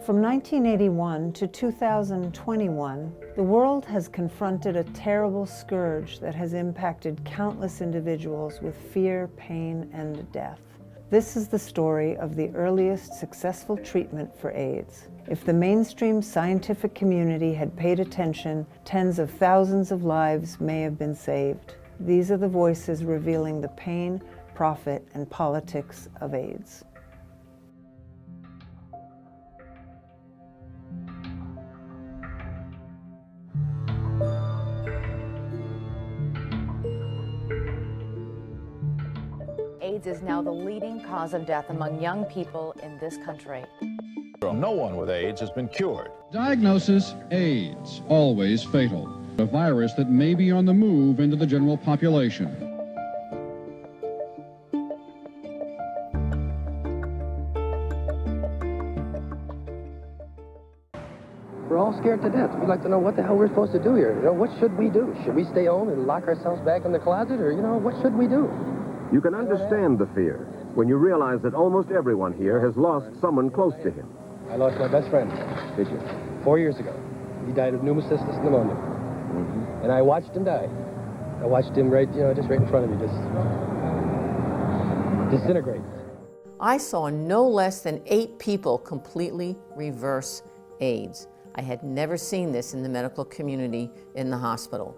From 1981 to 2021, the world has confronted a terrible scourge that has impacted countless individuals with fear, pain, and death. This is the story of the earliest successful treatment for AIDS. If the mainstream scientific community had paid attention, tens of thousands of lives may have been saved. These are the voices revealing the pain, profit, and politics of AIDS. AIDS is now the leading cause of death among young people in this country. No one with AIDS has been cured. Diagnosis: AIDS, always fatal. A virus that may be on the move into the general population. We're all scared to death. We'd like to know what the hell we're supposed to do here. You know, what should we do? Should we stay home and lock ourselves back in the closet? Or, you know, what should we do? You can understand the fear when you realize that almost everyone here has lost someone close to him. I lost my best friend. Did you? 4 years ago. He died of pneumocystis pneumonia. And I watched him die. I watched him just right in front of me, just disintegrate. I saw no less than 8 people completely reverse AIDS. I had never seen this in the medical community in the hospital.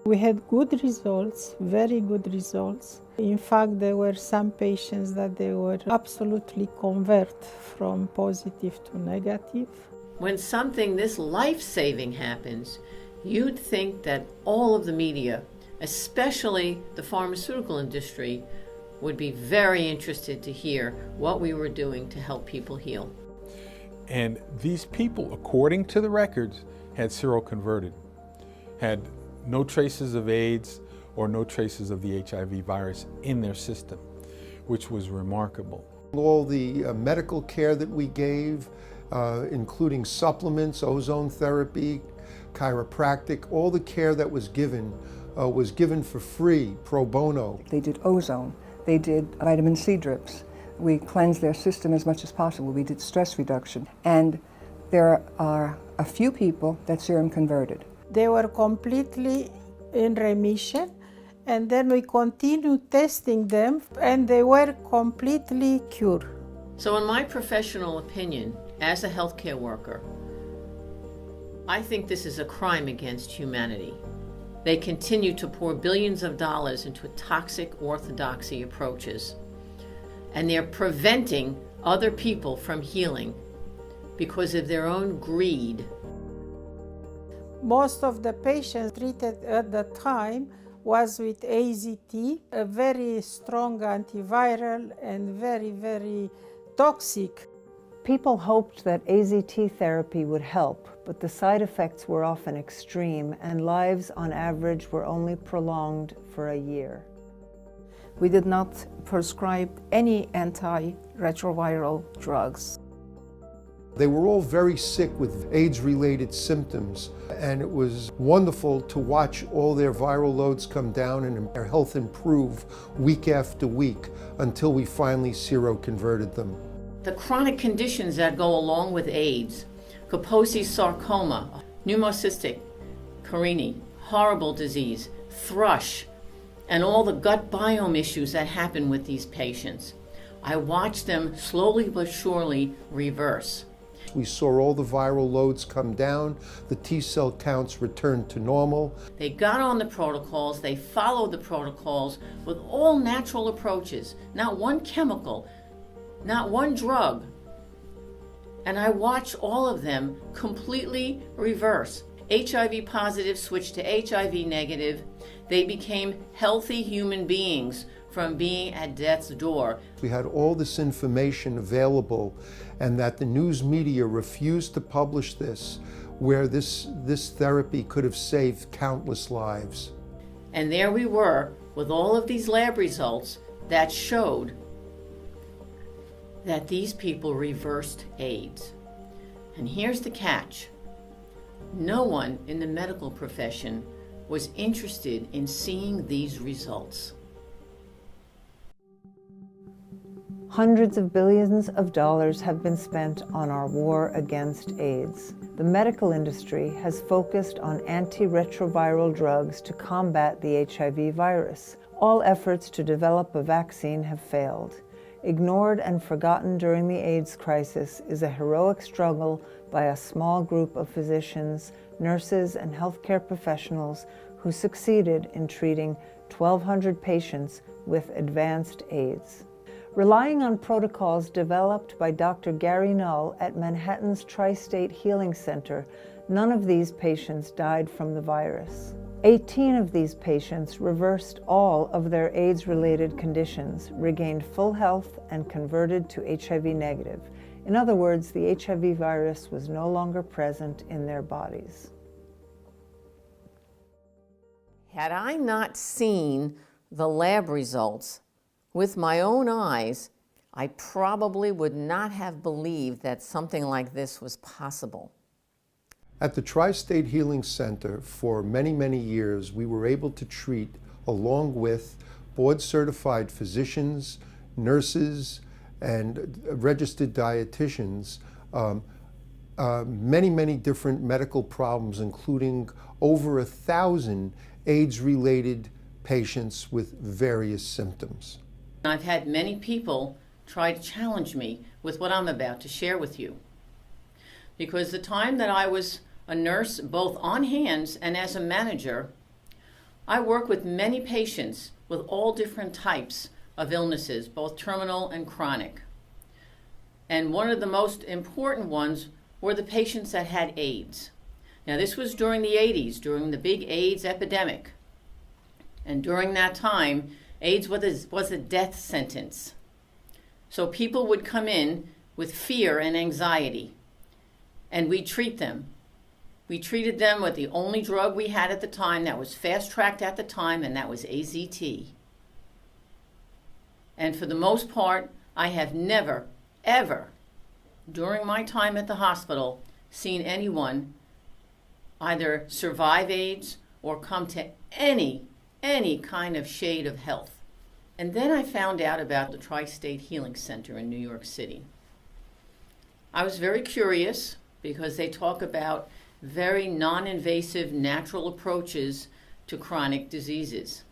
We had good results, very good results. In fact, there were some patients that they were absolutely convert from positive to negative. When something this life-saving happens, you'd think that all of the media, especially the pharmaceutical industry, would be very interested to hear what we were doing to help people heal. And these people, according to the records, had seroconverted, had no traces of AIDS or no traces of the HIV virus in their system, which was remarkable. All the medical care that we gave, including supplements, ozone therapy, chiropractic, all the care that was given for free, pro bono. They did ozone, they did vitamin C drips. We cleansed their system as much as possible. We did stress reduction. And there are a few people that serum converted. They were completely in remission, and then we continued testing them, and they were completely cured. So in my professional opinion, as a healthcare worker, I think this is a crime against humanity. They continue to pour billions of dollars into toxic orthodoxy approaches, and they're preventing other people from healing because of their own greed. Most of the patients treated at the time was with AZT, a very strong antiviral and very, very toxic. People hoped that AZT therapy would help, but the side effects were often extreme, and lives on average were only prolonged for a year. We did not prescribe any antiretroviral drugs. They were all very sick with AIDS-related symptoms, and it was wonderful to watch all their viral loads come down and their health improve week after week until we finally seroconverted them. The chronic conditions that go along with AIDS, Kaposi's sarcoma, pneumocystic carini, horrible disease, thrush, and all the gut biome issues that happen with these patients. I watched them slowly but surely reverse. We saw all the viral loads come down, the T-cell counts returned to normal. They got on the protocols, they followed the protocols with all natural approaches, not one chemical, not one drug. And I watched all of them completely reverse. HIV positive switched to HIV negative. They became healthy human beings from being at death's door. We had all this information available, and that the news media refused to publish this, where this therapy could have saved countless lives. And there we were with all of these lab results that showed that these people reversed AIDS. And here's the catch. No one in the medical profession was interested in seeing these results. Hundreds of billions of dollars have been spent on our war against AIDS. The medical industry has focused on antiretroviral drugs to combat the HIV virus. All efforts to develop a vaccine have failed. Ignored and forgotten during the AIDS crisis is a heroic struggle by a small group of physicians, nurses, and healthcare professionals who succeeded in treating 1,200 patients with advanced AIDS. Relying on protocols developed by Dr. Kary Mullis at Manhattan's Tri-State Healing Center, none of these patients died from the virus. 18 of these patients reversed all of their AIDS-related conditions, regained full health, and converted to HIV negative. In other words, the HIV virus was no longer present in their bodies. Had I not seen the lab results with my own eyes, I probably would not have believed that something like this was possible. At the Tri-State Healing Center, for many, many years, we were able to treat, along with board-certified physicians, nurses, and registered dietitians, many, many different medical problems, including over 1,000 AIDS-related patients with various symptoms. I've had many people try to challenge me with what I'm about to share with you. Because the time that I was a nurse, both on hands and as a manager, I work with many patients with all different types of illnesses, both terminal and chronic. And one of the most important ones were the patients that had AIDS. Now, this was during the 80s, during the big AIDS epidemic. And during that time, AIDS was a death sentence. So people would come in with fear and anxiety, and we'd treat them. We treated them with the only drug we had at the time that was fast-tracked at the time, and that was AZT. And for the most part, I have never, ever, during my time at the hospital, seen anyone either survive AIDS or come to any kind of shade of health. And then I found out about the Tri-State Healing Center in New York City. I was very curious because they talk about very non-invasive natural approaches to chronic diseases.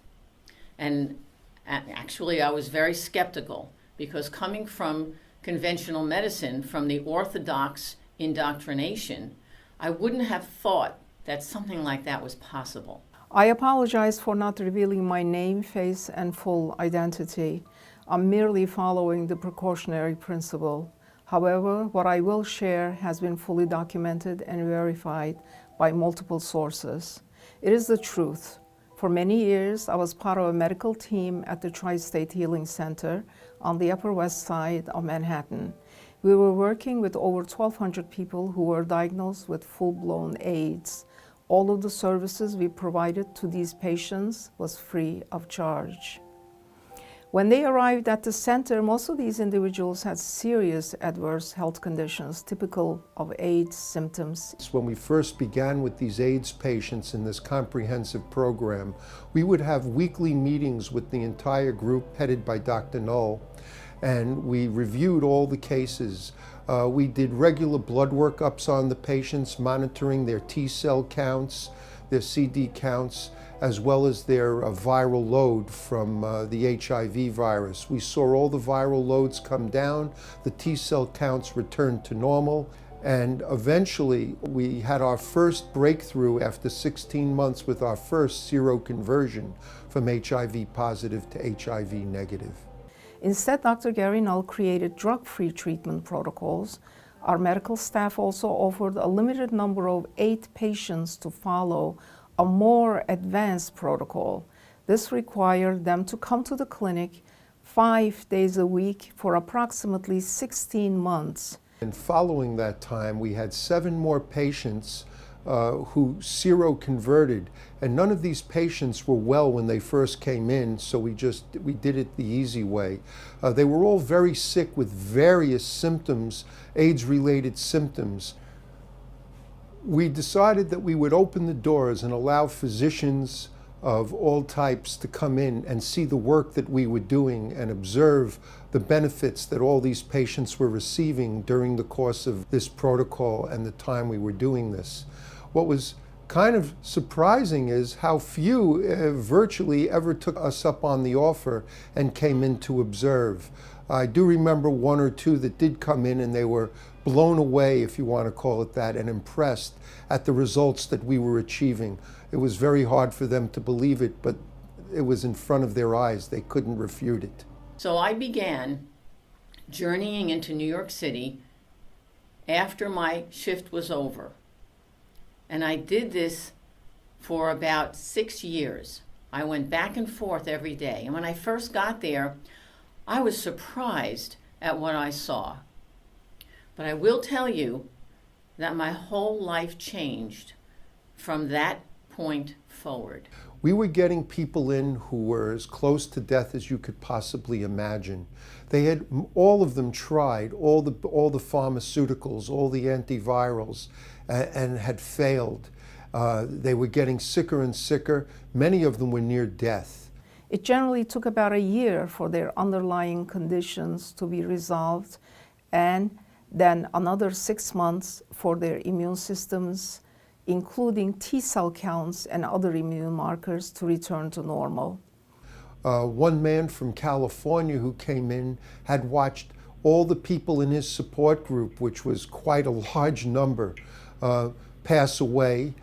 And actually I was very skeptical because coming from conventional medicine, from the orthodox indoctrination, I wouldn't have thought that something like that was possible. I apologize for not revealing my name, face, and full identity. I'm merely following the precautionary principle. However, what I will share has been fully documented and verified by multiple sources. It is the truth. For many years, I was part of a medical team at the Tri-State Healing Center on the Upper West Side of Manhattan. We were working with over 1,200 people who were diagnosed with full-blown AIDS. All of the services we provided to these patients was free of charge. When they arrived at the center, most of these individuals had serious adverse health conditions typical of AIDS symptoms. When we first began with these AIDS patients in this comprehensive program, we would have weekly meetings with the entire group headed by Dr. Mullis, and we reviewed all the cases. We did regular blood workups on the patients, monitoring their T-cell counts, their CD counts, as well as their viral load from the HIV virus. We saw all the viral loads come down, the T-cell counts returned to normal, and eventually we had our first breakthrough after 16 months with our first seroconversion from HIV positive to HIV negative. Instead, Dr. Kary Mullis created drug-free treatment protocols. Our medical staff also offered a limited number of 8 patients to follow a more advanced protocol. This required them to come to the clinic 5 days a week for approximately 16 months. And following that time, we had 7 more patients who seroconverted, and none of these patients were well when they first came in, so we did it the easy way. They were all very sick with various symptoms, AIDS-related symptoms. We decided that we would open the doors and allow physicians of all types to come in and see the work that we were doing and observe the benefits that all these patients were receiving during the course of this protocol and the time we were doing this. What was kind of surprising is how few virtually ever took us up on the offer and came in to observe. I do remember one or two that did come in and they were blown away, if you want to call it that, and impressed at the results that we were achieving. It was very hard for them to believe it, but it was in front of their eyes. They couldn't refute it. So I began journeying into New York City after my shift was over. And I did this for about 6 years. I went back and forth every day. And when I first got there, I was surprised at what I saw. But I will tell you that my whole life changed from that point forward. We were getting people in who were as close to death as you could possibly imagine. They had, all of them tried all the pharmaceuticals, all the antivirals, and had failed. They were getting sicker and sicker. Many of them were near death. It generally took about a year for their underlying conditions to be resolved, and then another 6 months for their immune systems, including T-cell counts and other immune markers, to return to normal. One man from California who came in had watched all the people in his support group, which was quite a large number, pass away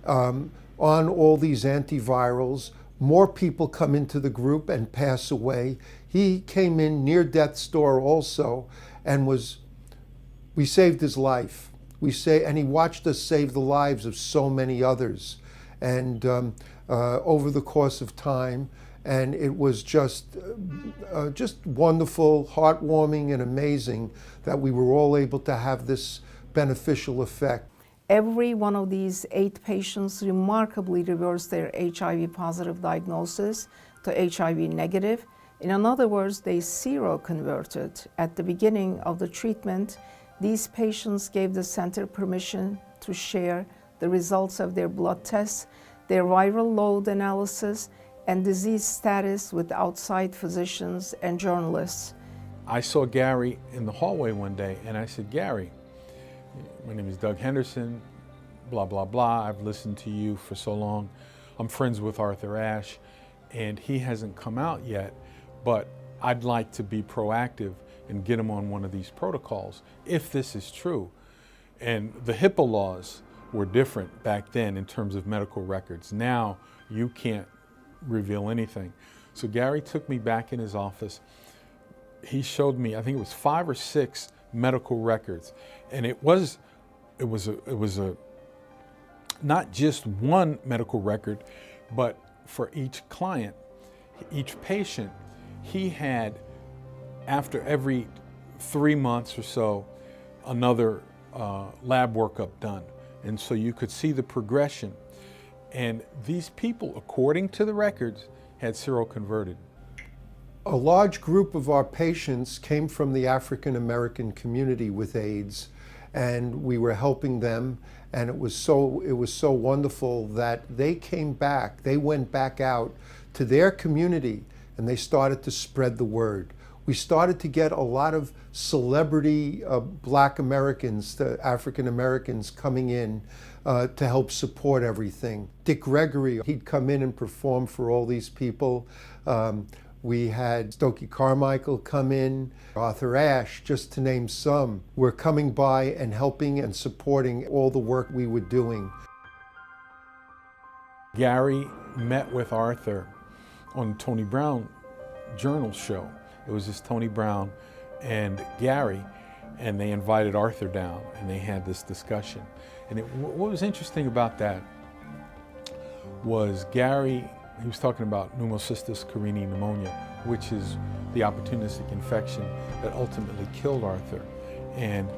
on all these antivirals. More people come into the group and pass away. He came in near death's door also, and we saved his life. And he watched us save the lives of so many others, and over the course of time. And it was just wonderful, heartwarming, and amazing that we were all able to have this beneficial effect. Every one of these 8 patients remarkably reversed their HIV positive diagnosis to HIV negative. In other words, they seroconverted. At the beginning of the treatment, these patients gave the center permission to share the results of their blood tests, their viral load analysis, and disease status with outside physicians and journalists. I saw Gary in the hallway one day, and I said, "Gary, my name is Doug Henderson, blah, blah, blah. I've listened to you for so long. I'm friends with Arthur Ashe, and he hasn't come out yet, but I'd like to be proactive and get him on one of these protocols, if this is true." And the HIPAA laws were different back then in terms of medical records. Now you can't reveal anything. So Gary took me back in his office. He showed me, I think it was 5 or 6 medical records, and it was not just one medical record, but for each client, each patient, he had, after every 3 months or so, another lab workup done. And so you could see the progression. And these people, according to the records, had seroconverted. A large group of our patients came from the African American community with AIDS, and we were helping them, and it was so wonderful that they came back. They went back out to their community, and they started to spread the word. We started to get a lot of celebrity Black Americans, African Americans, coming in to help support everything. Dick Gregory, he'd come in and perform for all these people. We had Stokely Carmichael come in, Arthur Ashe, just to name some, were coming by and helping and supporting all the work we were doing. Gary met with Arthur on Tony Brown Journal show. It was just Tony Brown and Gary, and they invited Arthur down, and they had this discussion. And what was interesting about that was Gary, he was talking about pneumocystis carinii pneumonia, which is the opportunistic infection that ultimately killed Arthur. And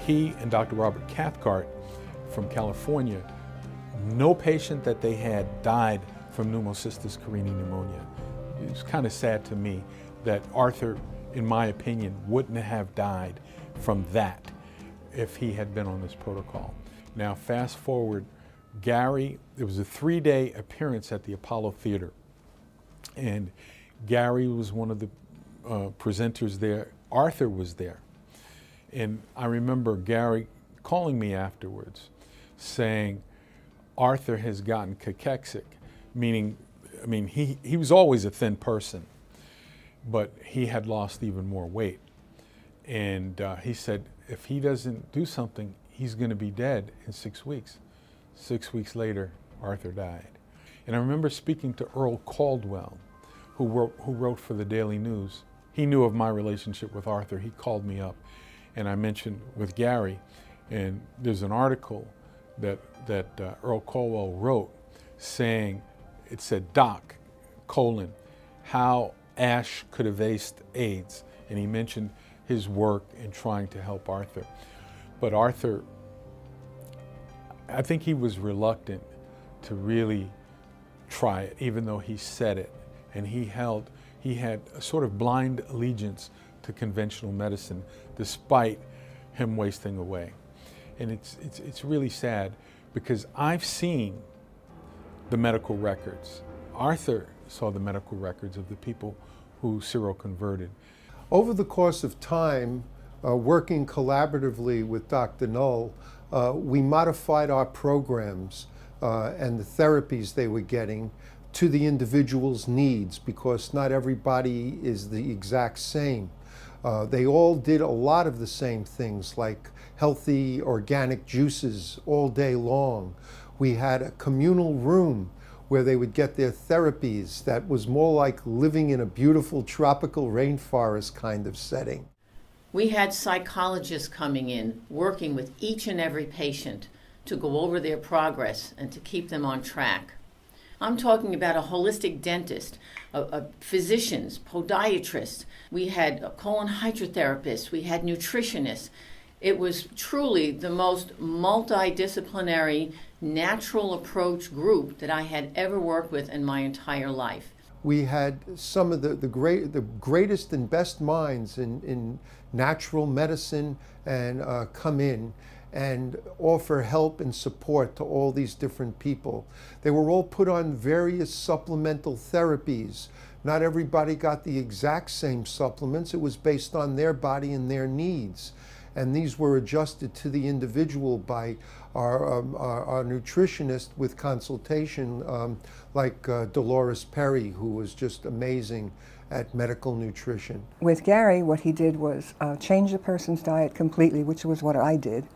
he and Dr. Robert Cathcart from California, no patient that they had died from pneumocystis carinii pneumonia. It was kind of sad to me that Arthur, in my opinion, wouldn't have died from that if he had been on this protocol. Now, fast forward Gary, it was a 3-day appearance at the Apollo Theater. And Gary was one of the presenters there. Arthur was there. And I remember Gary calling me afterwards saying, Arthur has gotten cachexic, meaning, he was always a thin person, but he had lost even more weight. And he said, if he doesn't do something, he's going to be dead in 6 weeks. 6 weeks later, Arthur died. And I remember speaking to Earl Caldwell, who wrote for the Daily News. He knew of my relationship with Arthur. He called me up, and I mentioned with Gary, and there's an article that Earl Caldwell wrote saying, it said, Doc, how Ash could have aced AIDS. And he mentioned his work in trying to help Arthur. But Arthur, I think he was reluctant to really try it, even though he said it. And he had a sort of blind allegiance to conventional medicine, despite him wasting away. And it's really sad, because I've seen the medical records. Arthur saw the medical records of the people who seroconverted. Over the course of time, working collaboratively with Dr. Knoll, we modified our programs and the therapies they were getting to the individual's needs, because not everybody is the exact same. They all did a lot of the same things, like healthy organic juices all day long. We had a communal room where they would get their therapies that was more like living in a beautiful tropical rainforest kind of setting. We had psychologists coming in, working with each and every patient to go over their progress and to keep them on track. I'm talking about a holistic dentist, physicians, podiatrists. We had colon hydrotherapists. We had nutritionists. It was truly the most multidisciplinary, natural approach group that I had ever worked with in my entire life. We had some of the greatest and best minds in natural medicine and come in and offer help and support to all these different people. They were all put on various supplemental therapies. Not everybody got the exact same supplements. It was based on their body and their needs. And these were adjusted to the individual by our nutritionist with consultation, like Dolores Perry, who was just amazing at medical nutrition. With Gary, what he did was change the person's diet completely, which was what I did.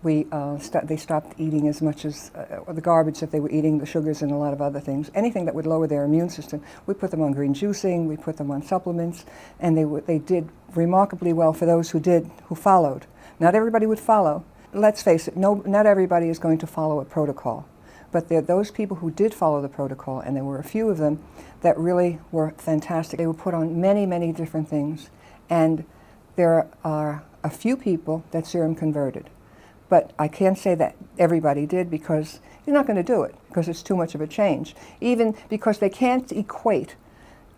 They stopped eating as much as the garbage that they were eating, the sugars and a lot of other things. Anything that would lower their immune system. We put them on green juicing, we put them on supplements, and they did remarkably well for those who followed. Not everybody would follow. Let's face it, not everybody is going to follow a protocol. But there are those people who did follow the protocol, and there were a few of them that really were fantastic. They were put on many, many different things, and there are a few people that serum converted. But I can't say that everybody did, because you're not going to do it, because it's too much of a change. Even because they can't equate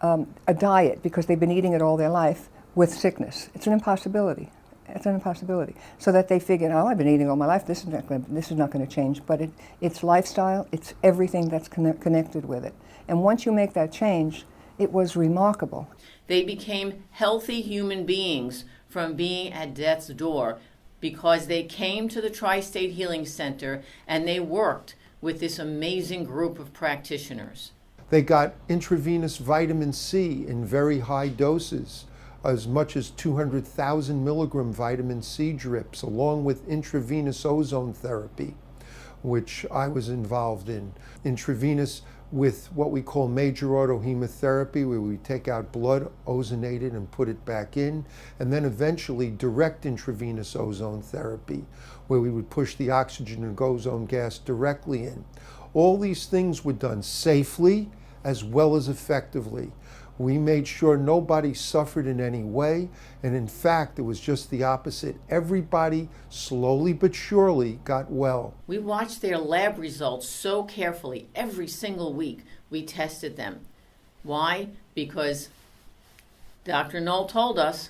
a diet, because they've been eating it all their life, with sickness. It's an impossibility. It's an impossibility. So that they figured, oh, I've been eating all my life, this is not going to change. But it's lifestyle, it's everything that's connected with it. And once you make that change, it was remarkable. They became healthy human beings from being at death's door, because they came to the Tri-State Healing Center and they worked with this amazing group of practitioners. They got intravenous vitamin C in very high doses, as much as 200,000 milligram vitamin C drips, along with intravenous ozone therapy, which I was involved in. Intravenous with what we call major autohemotherapy, where we take out blood, ozonate it, and put it back in, and then eventually direct intravenous ozone therapy, where we would push the oxygen and ozone gas directly in. All these things were done safely as well as effectively. We made sure nobody suffered in any way, and in fact, it was just the opposite. Everybody, slowly but surely, got well. We watched their lab results so carefully. Every single week, we tested them. Why? Because Dr. Knoll told us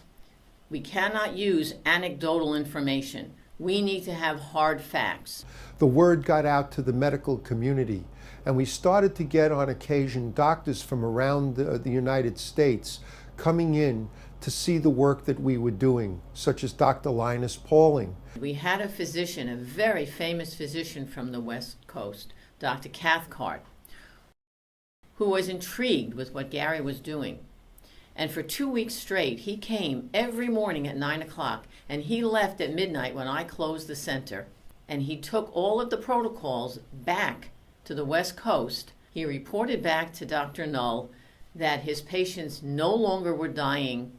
we cannot use anecdotal information. We need to have hard facts. The word got out to the medical community, and we started to get on occasion doctors from around the United States coming in to see the work that we were doing, such as Dr. Linus Pauling. We had a physician, a very famous physician from the West Coast, Dr. Cathcart, who was intrigued with what Gary was doing. And for 2 weeks straight, he came every morning at 9 o'clock, and he left at midnight when I closed the center. And he took all of the protocols back to the West Coast. He reported back to Dr. Null that his patients no longer were dying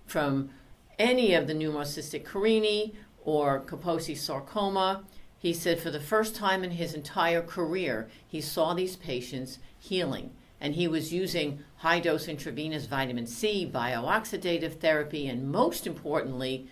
from any of the pneumocystic carini or Kaposi sarcoma. He said for the first time in his entire career, he saw these patients healing. And he was using high-dose intravenous vitamin C, biooxidative therapy, and most importantly,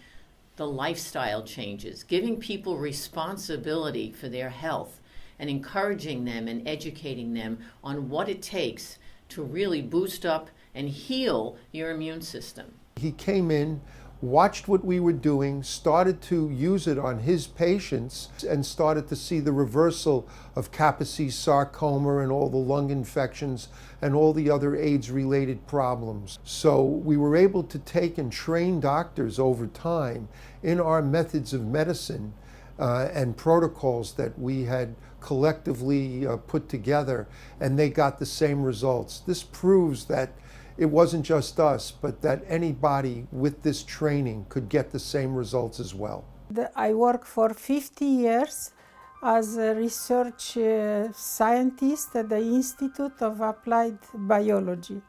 the lifestyle changes, giving people responsibility for their health and encouraging them and educating them on what it takes to really boost up and heal your immune system. He came in, watched what we were doing, started to use it on his patients, and started to see the reversal of Kaposi sarcoma and all the lung infections and all the other AIDS-related problems. So we were able to take and train doctors over time in our methods of medicine and protocols that we had collectively put together, and they got the same results. This proves that it wasn't just us, but that anybody with this training could get the same results as well. I worked for 50 years as a research scientist at the Institute of Applied Biology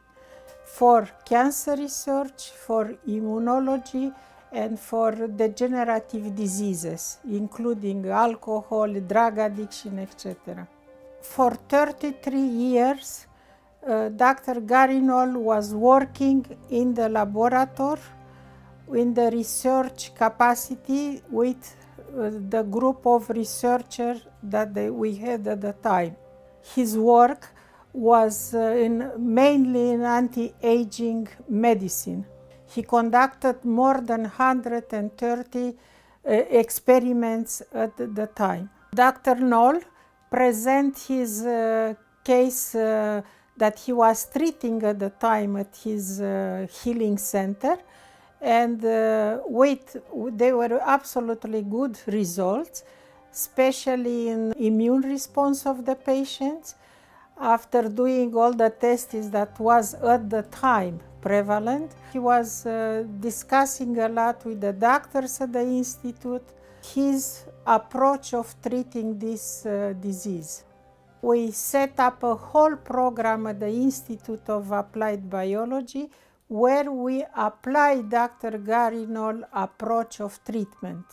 for cancer research, for immunology, and for degenerative diseases, including alcohol, drug addiction, etc. For 33 years, Dr. Kary Mullis was working in the laboratory in the research capacity with the group of researchers that we had at the time. His work was mainly in anti-aging medicine. He conducted more than 130 experiments at the time. Dr. Mullis presented his case that he was treating at the time at his healing center, and they were absolutely good results, especially in immune response of the patients. After doing all the tests that was at the time prevalent, he was discussing a lot with the doctors at the institute his approach of treating this disease. We set up a whole program at the Institute of Applied Biology where we apply Dr. Kary Mullis' approach of treatment.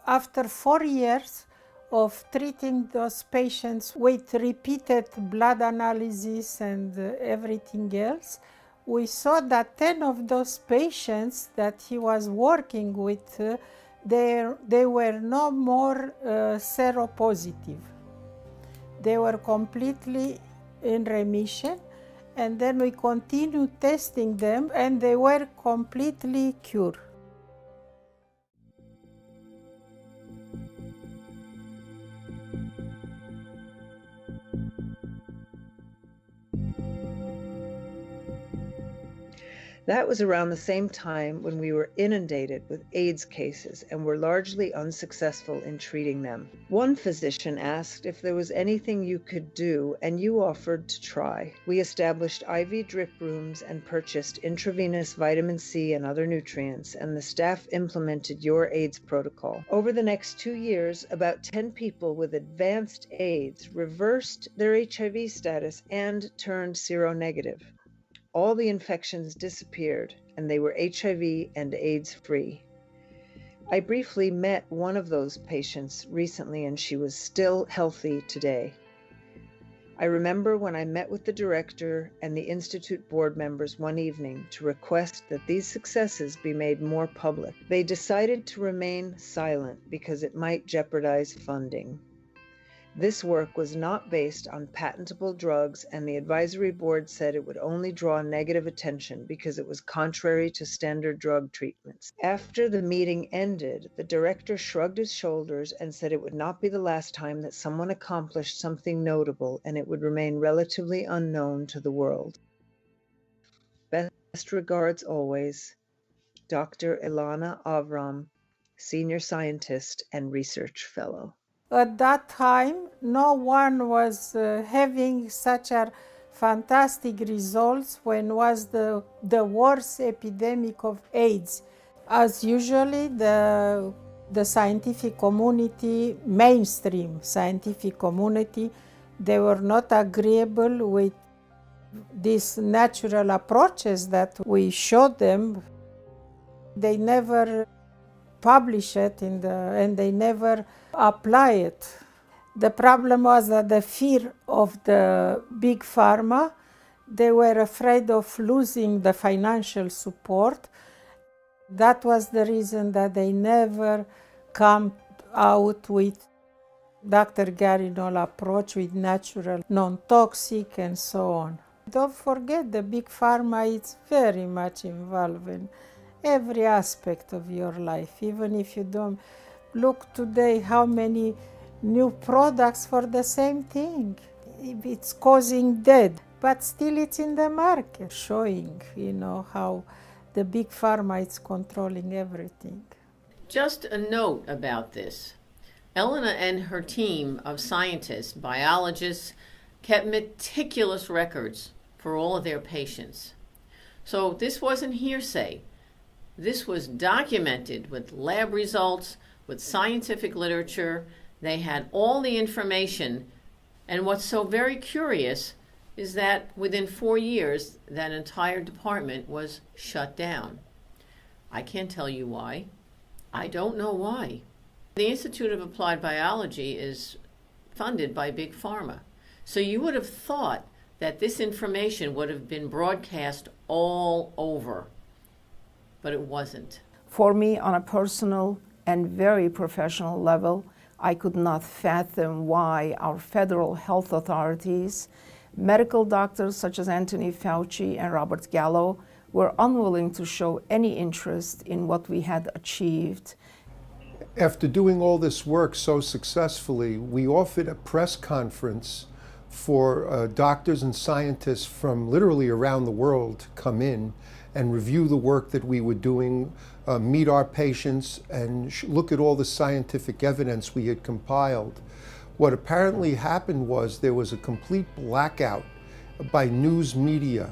After 4 years of treating those patients with repeated blood analysis and everything else, we saw that 10 of those patients that he was working with, they were no more seropositive. They were completely in remission, and then we continued testing them, and they were completely cured. That was around the same time when we were inundated with AIDS cases and were largely unsuccessful in treating them. One physician asked if there was anything you could do, and you offered to try. We established IV drip rooms and purchased intravenous vitamin C and other nutrients, and the staff implemented your AIDS protocol. Over the next 2 years, about 10 people with advanced AIDS reversed their HIV status and turned seronegative. All the infections disappeared, and they were HIV and AIDS-free. I briefly met one of those patients recently, and she was still healthy today. I remember when I met with the director and the Institute board members one evening to request that these successes be made more public. They decided to remain silent because it might jeopardize funding. This work was not based on patentable drugs, and the advisory board said it would only draw negative attention because it was contrary to standard drug treatments. After the meeting ended, the director shrugged his shoulders and said it would not be the last time that someone accomplished something notable, and it would remain relatively unknown to the world. Best regards always, Dr. Ilana Avram, Senior Scientist and Research Fellow. At that time, no one was having such a fantastic results when was the worst epidemic of AIDS. As usually, the scientific community, mainstream scientific community, they were not agreeable with these natural approaches that we showed them. They never publish it and they never apply it. The problem was that the fear of the big pharma, they were afraid of losing the financial support. That was the reason that they never come out with Dr. Kary Mullis approach with natural, non-toxic and so on. Don't forget the big pharma is very much involved in every aspect of your life, even if you don't look today how many new products for the same thing. It's causing death, but still it's in the market, showing, how the big pharma is controlling everything. Just a note about this. Elena and her team of scientists, biologists, kept meticulous records for all of their patients. So this wasn't hearsay. This was documented with lab results, with scientific literature. They had all the information. And what's so very curious is that within 4 years, that entire department was shut down. I can't tell you why. I don't know why. The Institute of Applied Biology is funded by Big Pharma. So you would have thought that this information would have been broadcast all over. But it wasn't. For me, on a personal and very professional level, I could not fathom why our federal health authorities, medical doctors such as Anthony Fauci and Robert Gallo, were unwilling to show any interest in what we had achieved. After doing all this work so successfully, we offered a press conference for doctors and scientists from literally around the world to come in and review the work that we were doing, meet our patients, and look at all the scientific evidence we had compiled. What apparently happened was there was a complete blackout by news media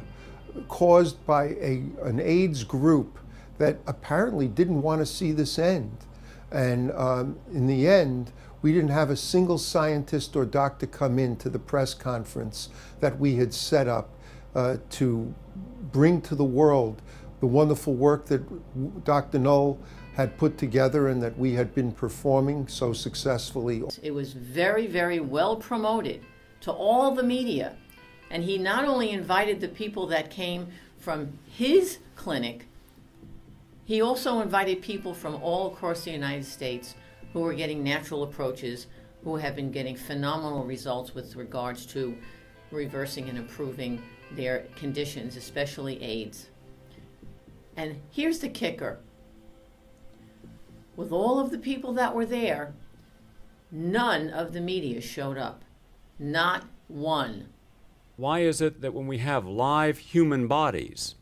caused by an AIDS group that apparently didn't want to see this end. And in the end, we didn't have a single scientist or doctor come in to the press conference that we had set up to bring to the world the wonderful work that Dr. Null had put together and that we had been performing so successfully. It was very, very well promoted to all the media. And he not only invited the people that came from his clinic, he also invited people from all across the United States who were getting natural approaches, who have been getting phenomenal results with regards to reversing and improving their conditions, especially AIDS. And here's the kicker. With all of the people that were there, none of the media showed up. Not one. Why is it that when we have live human bodies,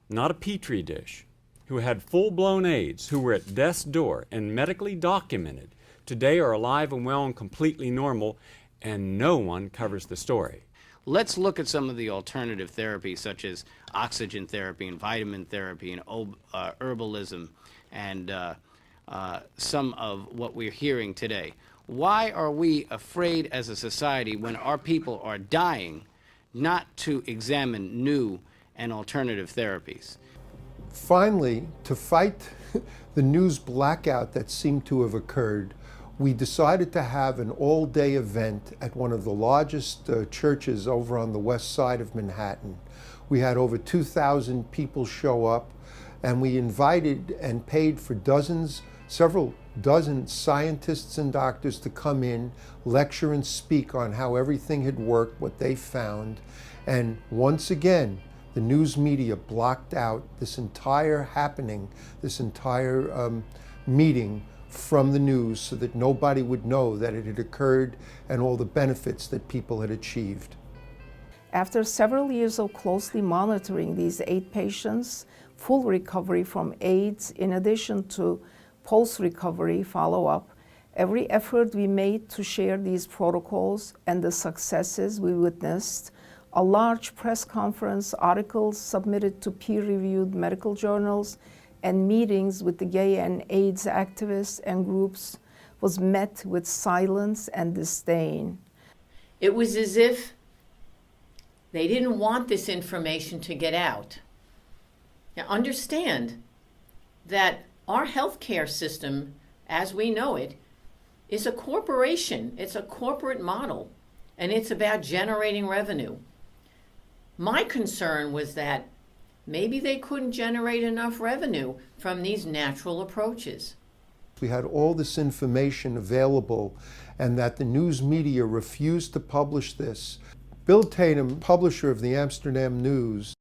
not a petri dish, who had full-blown AIDS, who were at death's door and medically documented, today are alive and well and completely normal, and no one covers the story? Let's look at some of the alternative therapies, such as oxygen therapy and vitamin therapy and herbalism and some of what we're hearing today. Why are we afraid as a society, when our people are dying, not to examine new and alternative therapies? Finally, to fight the news blackout that seemed to have occurred, we decided to have an all-day event at one of the largest churches over on the west side of Manhattan. We had over 2,000 people show up, and we invited and paid for dozens several dozen scientists and doctors to come in, lecture and speak on how everything had worked, what they found. And once again, the news media blocked out this entire happening, this entire meeting from the news so that nobody would know that it had occurred and all the benefits that people had achieved. After several years of closely monitoring these 8 patients, full recovery from AIDS, in addition to post-recovery follow-up, every effort we made to share these protocols and the successes we witnessed, a large press conference, articles submitted to peer-reviewed medical journals, and meetings with the gay and AIDS activists and groups was met with silence and disdain. It was as if they didn't want this information to get out. Now understand that our healthcare system, as we know it, is a corporation. It's a corporate model, and it's about generating revenue. My concern was that maybe they couldn't generate enough revenue from these natural approaches. We had all this information available, and that the news media refused to publish this. Bill Tatum, publisher of the Amsterdam News,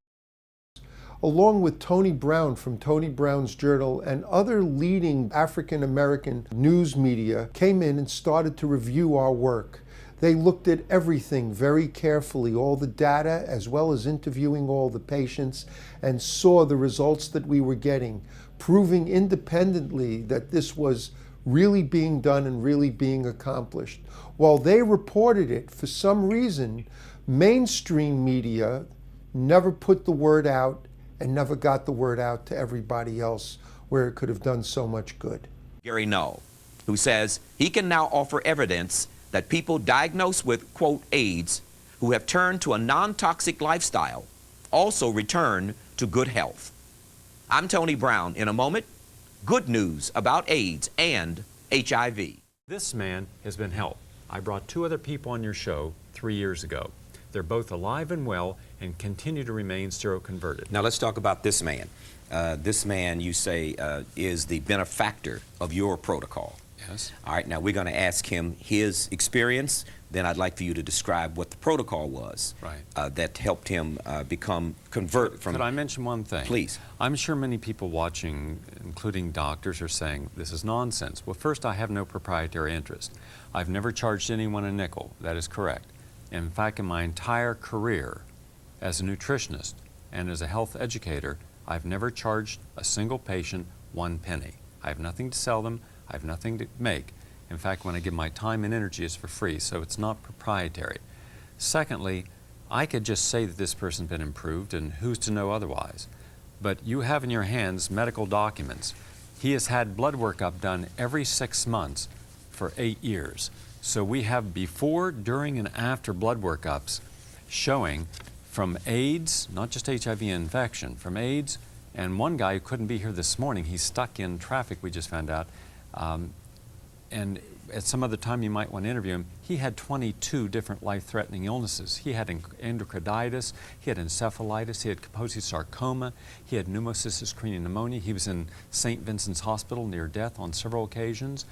along with Tony Brown from Tony Brown's Journal and other leading African-American news media, came in and started to review our work. They looked at everything very carefully, all the data, as well as interviewing all the patients, and saw the results that we were getting, proving independently that this was really being done and really being accomplished. While they reported it, for some reason, mainstream media never put the word out and never got the word out to everybody else where it could have done so much good. Kary Mullis, who says he can now offer evidence that people diagnosed with, quote, AIDS, who have turned to a non-toxic lifestyle, also return to good health. I'm Tony Brown. In a moment, good news about AIDS and HIV. This man has been helped. I brought 2 other people on your show 3 years ago. They're both alive and well and continue to remain seroconverted. Now let's talk about this man. This man, you say, is the benefactor of your protocol. Yes. All right, now we're going to ask him his experience. Then I'd like for you to describe what the protocol was that helped him convert from... Could I mention one thing? Please. I'm sure many people watching, including doctors, are saying this is nonsense. Well, first, I have no proprietary interest. I've never charged anyone a nickel. That is correct. In fact, in my entire career as a nutritionist and as a health educator, I've never charged a single patient 1 penny. I have nothing to sell them. I have nothing to make. In fact, when I give my time and energy, it's for free, so it's not proprietary. Secondly, I could just say that this person's been improved, and who's to know otherwise? But you have in your hands medical documents. He has had blood workup done every 6 months for 8 years. So we have before, during, and after blood workups showing from AIDS, not just HIV infection, from AIDS, and one guy who couldn't be here this morning, he's stuck in traffic, we just found out, and at some other time you might want to interview him, he had 22 different life-threatening illnesses. He had endocarditis, he had encephalitis, he had Kaposi's sarcoma, he had pneumocystis carinii pneumonia, he was in St. Vincent's Hospital near death on several occasions,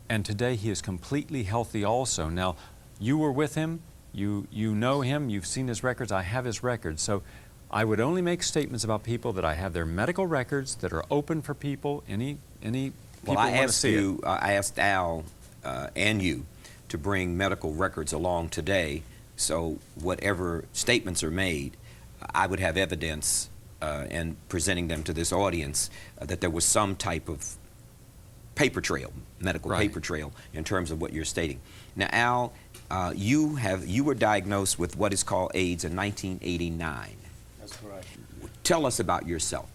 and today he is completely healthy also. Now, you were with him, you know him, you've seen his records, I have his records, so I would only make statements about people that I have their medical records that are open for people, any Well, I asked Al and you to bring medical records along today, so whatever statements are made, I would have evidence and presenting them to this audience that there was some type of paper trail, medical paper trail, in terms of what you're stating. Now, Al, you were diagnosed with what is called AIDS in 1989. That's correct. Tell us about yourself.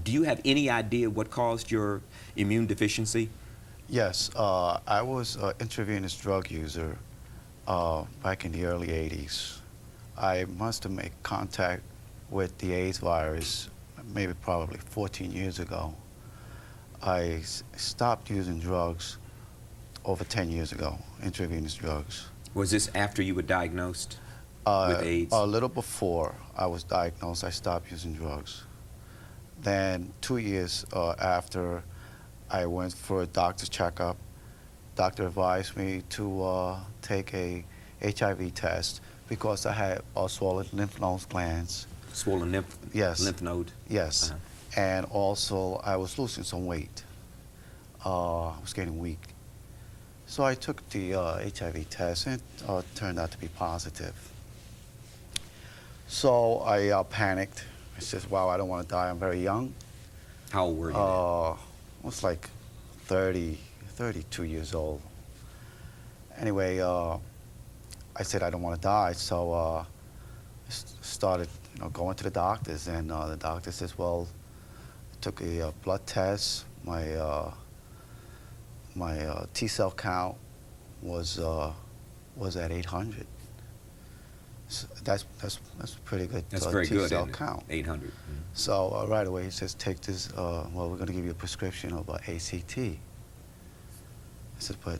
Do you have any idea what caused your immune deficiency? Yes, I was an intravenous drug user back in the early 80s. I must have made contact with the AIDS virus maybe probably 14 years ago. I stopped using drugs over 10 years ago, intravenous drugs. Was this after you were diagnosed with AIDS? A little before I was diagnosed, I stopped using drugs. Then 2 years after, I went for a doctor's checkup. Doctor advised me to take a HIV test because I had swollen lymph node glands. Swollen lymph node? Yes. And also I was losing some weight. I was getting weak. So I took the HIV test and it turned out to be positive. So I panicked. I said, wow, I don't want to die. I'm very young. How old were you then? I was like 32 years old. Anyway, I said I don't want to die, so I started going to the doctors, and the doctor says, well, I took a blood test. My T-cell count was at 800. So that's a pretty good T-cell count. 800. So right away he says, take this, well, we're going to give you a prescription of ACT. I said, but,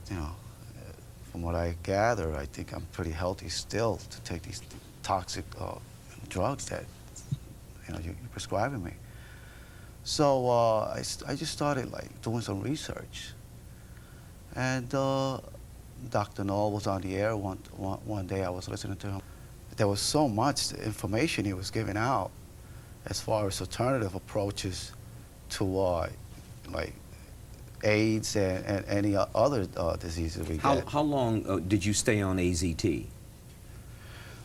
from what I gather, I think I'm pretty healthy still to take these toxic drugs that, you're prescribing me. So I just started, doing some research. And Dr. Knoll was on the air one day. I was listening to him. There was so much information he was giving out as far as alternative approaches to AIDS and any other diseases we get. How long did you stay on AZT?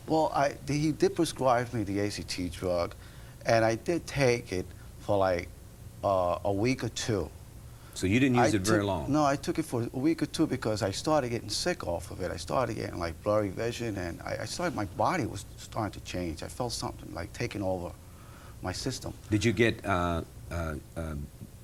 Well, he did prescribe me the ACT drug, and I did take it for a week or two. So you didn't use it very long? No, I took it for a week or two because I started getting sick off of it. I started getting blurry vision, and my body was starting to change. I felt something taking over my system. Did you get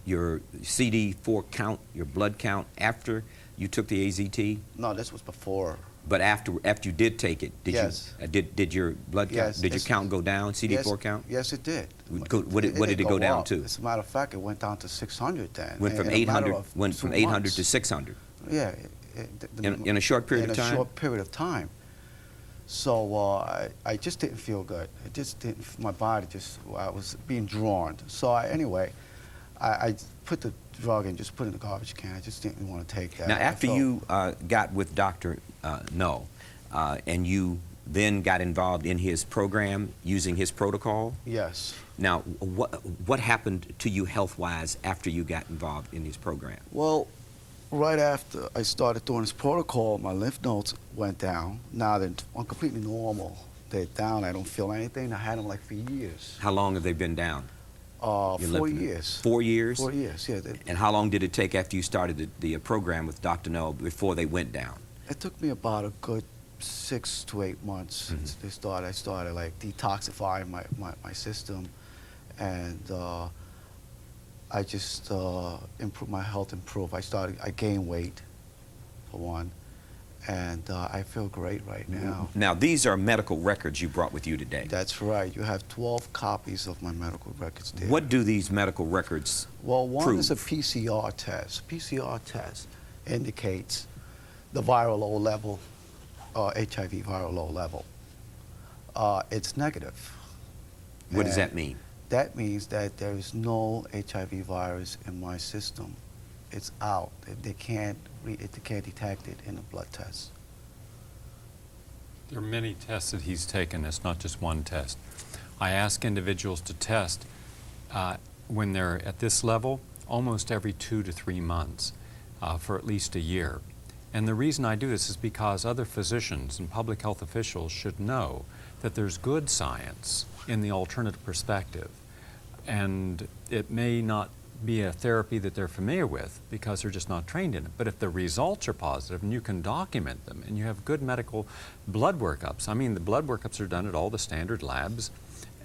your CD4 count, your blood count, after you took the AZT? No, this was before. But after you did take it, did yes. Did your blood count, did your count go down, CD4 count? Yes, it did. What did it go down to? As a matter of fact, it went down to 600 then. Went from 800 to 600. Yeah. In a short period of time? In a short period of time. So I just didn't feel good. It just didn't. My body I was being drawn. So anyway, I put the drug and just put it in the garbage can. I just didn't want to take that. Now, after you got with Dr. Null, and you then got involved in his program using his protocol? Yes. Now, what happened to you health-wise after you got involved in his program? Well, right after I started doing his protocol, my lymph nodes went down. Now they're completely normal. They're down. I don't feel anything. I had them for years. How long have they been down? 4 years. 4 years? 4 years, yeah. And how long did it take after you started the program with Dr. Null before they went down? It took me about a good 6 to 8 months. Mm-hmm. I started detoxifying my system, and I just improved my health. I gained weight, for one, and I feel great right now. Now, these are medical records you brought with you today. That's right. You have 12 copies of my medical records there. What do these medical records Well, one prove? is a PCR test. PCR test indicates the viral low level, HIV viral low level. It's negative. What does that mean? That means that there is no HIV virus in my system. It's out. They can't detect it in a blood test. There are many tests that he's taken. It's not just one test. I ask individuals to test when they're at this level almost every 2 to 3 months for at least a year. And the reason I do this is because other physicians and public health officials should know that there's good science in the alternative perspective. And it may not be a therapy that they're familiar with because they're just not trained in it. But if the results are positive and you can document them and you have good medical blood workups, I mean, the blood workups are done at all the standard labs,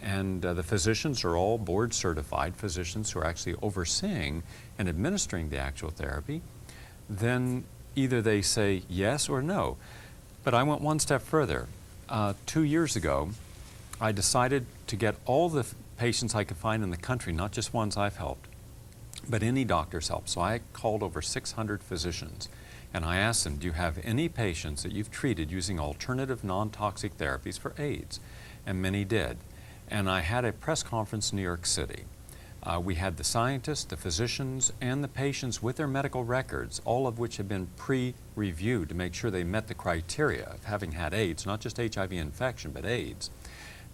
and the physicians are all board certified physicians who are actually overseeing and administering the actual therapy, then either they say yes or no. But I went one step further. 2 years ago, I decided to get all the patients I could find in the country, not just ones I've helped, but any doctor's help. So I called over 600 physicians, and I asked them, do you have any patients that you've treated using alternative non-toxic therapies for AIDS? And many did. And I had a press conference in New York City We had the scientists, the physicians, and the patients with their medical records, all of which had been pre-reviewed to make sure they met the criteria of having had AIDS, not just HIV infection, but AIDS,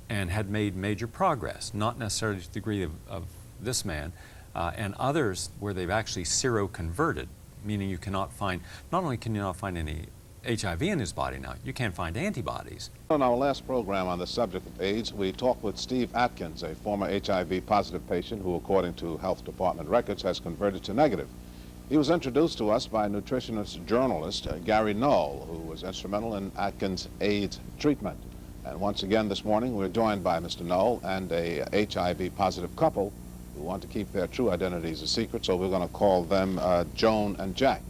and had made major progress, not necessarily to the degree of this man, and others where they've actually seroconverted, meaning you cannot find, not only can you not find any HIV in his body now, you can't find antibodies. On our last program on the subject of AIDS, we talked with Steve Atkins, a former HIV positive patient who, according to health department records, has converted to negative. He was introduced to us by nutritionist journalist Kary Mullis, who was instrumental in Atkins' AIDS treatment. And once again this morning, we're joined by Mr. Mullis and a HIV positive couple who want to keep their true identities a secret, so we're going to call them Joan and Jack.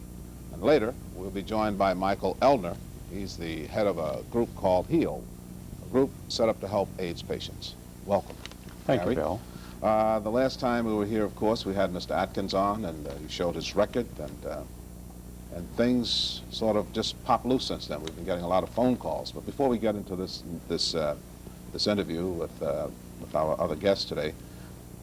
And later, we'll be joined by Michael Eldner. He's the head of a group called HEAL, a group set up to help AIDS patients. Welcome. Thank Kary. you, Bill. The last time we were here, of course, we had Mr. Atkins on, and he showed his record, and things sort of just popped loose since then. We've been getting a lot of phone calls. But before we get into this interview with our other guest today,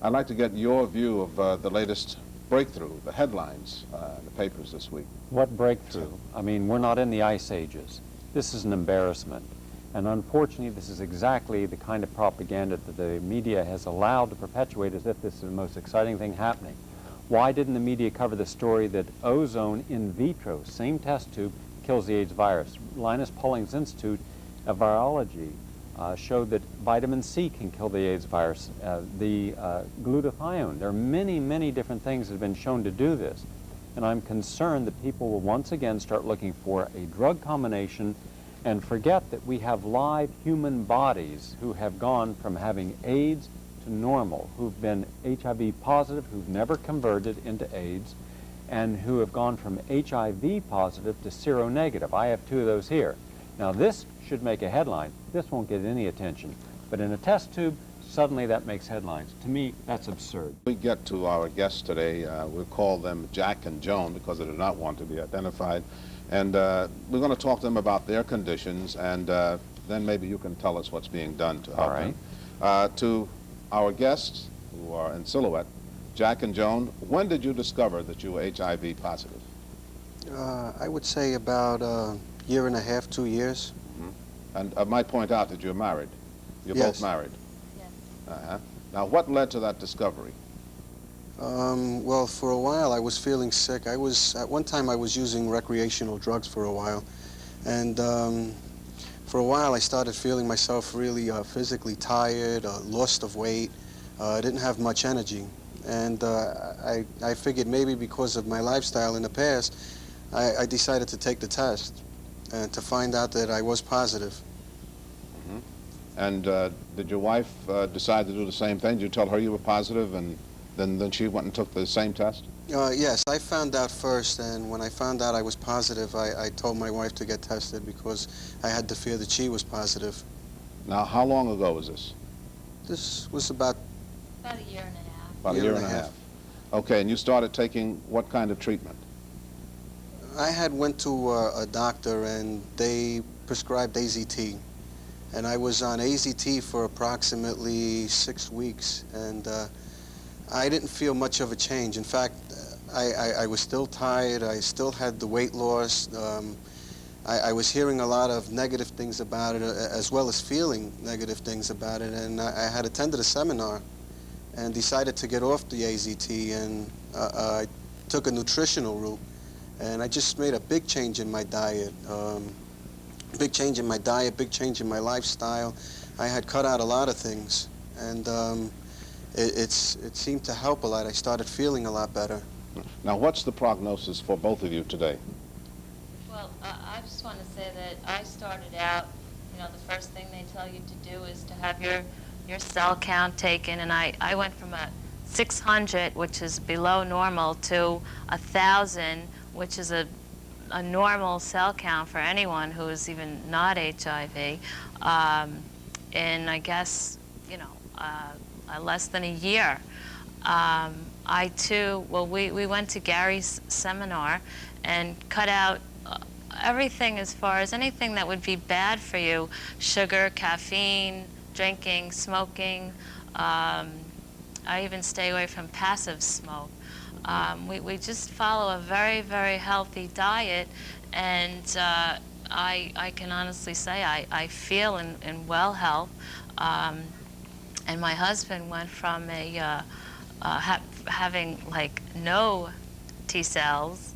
I'd like to get your view of the latest breakthrough, the headlines in the papers this week. What breakthrough? I mean, we're not in the ice ages. This is an embarrassment. And unfortunately, this is exactly the kind of propaganda that the media has allowed to perpetuate as if this is the most exciting thing happening. Why didn't the media cover the story that ozone in vitro, same test tube, kills the AIDS virus? Linus Pauling's Institute of Virology showed that vitamin C can kill the AIDS virus, the glutathione. There are many, many different things that have been shown to do this. And I'm concerned that people will once again start looking for a drug combination and forget that we have live human bodies who have gone from having AIDS to normal, who've been HIV positive, who've never converted into AIDS, and who have gone from HIV positive to seronegative. I have two of those here. Now this should make a headline. This won't get any attention. But in a test tube, suddenly that makes headlines. To me, that's absurd. We get to our guests today. We'll call them Jack and Joan because they do not want to be identified. And we're going to talk to them about their conditions, and then maybe you can tell us what's being done to help them. To our guests, who are in silhouette, Jack and Joan, when did you discover that you were HIV positive? I would say about a year and a half, 2 years. Mm-hmm. And I might point out that you're married. You're both married. Yes. Now, what led to that discovery? Well, for a while I was feeling sick. At one time I was using recreational drugs for a while. And for a while I started feeling myself really physically tired, lost of weight. I didn't have much energy. And I figured maybe because of my lifestyle in the past, I decided to take the test and to find out that I was positive. Mm-hmm. And did your wife decide to do the same thing? Did you tell her you were positive, and then she went and took the same test? Yes, I found out first, and when I found out I was positive, I told my wife to get tested because I had the fear that she was positive. Now, how long ago was this? This was about a year and a half. About a year and a half. Okay, and you started taking what kind of treatment? I had went to a doctor, and they prescribed AZT. And I was on AZT for approximately 6 weeks, and I didn't feel much of a change. In fact, I was still tired. I still had the weight loss. I was hearing a lot of negative things about it, as well as feeling negative things about it. And I had attended a seminar and decided to get off the AZT, and I took a nutritional route. And I just made a big change in my diet. Big change in my diet, big change in my lifestyle. I had cut out a lot of things, and it seemed to help a lot. I started feeling a lot better. Now, what's the prognosis for both of you today? Well, I just want to say that I started out, the first thing they tell you to do is to have your cell count taken, and I went from a 600, which is below normal, to 1,000, which is a normal cell count for anyone who is even not HIV, in, I guess, less than a year. I too, we went to Gary's seminar and cut out everything as far as anything that would be bad for you: sugar, caffeine, drinking, smoking, I even stay away from passive smoke. We just follow a very, very healthy diet, and I can honestly say I feel in well health. And my husband went from having like no T cells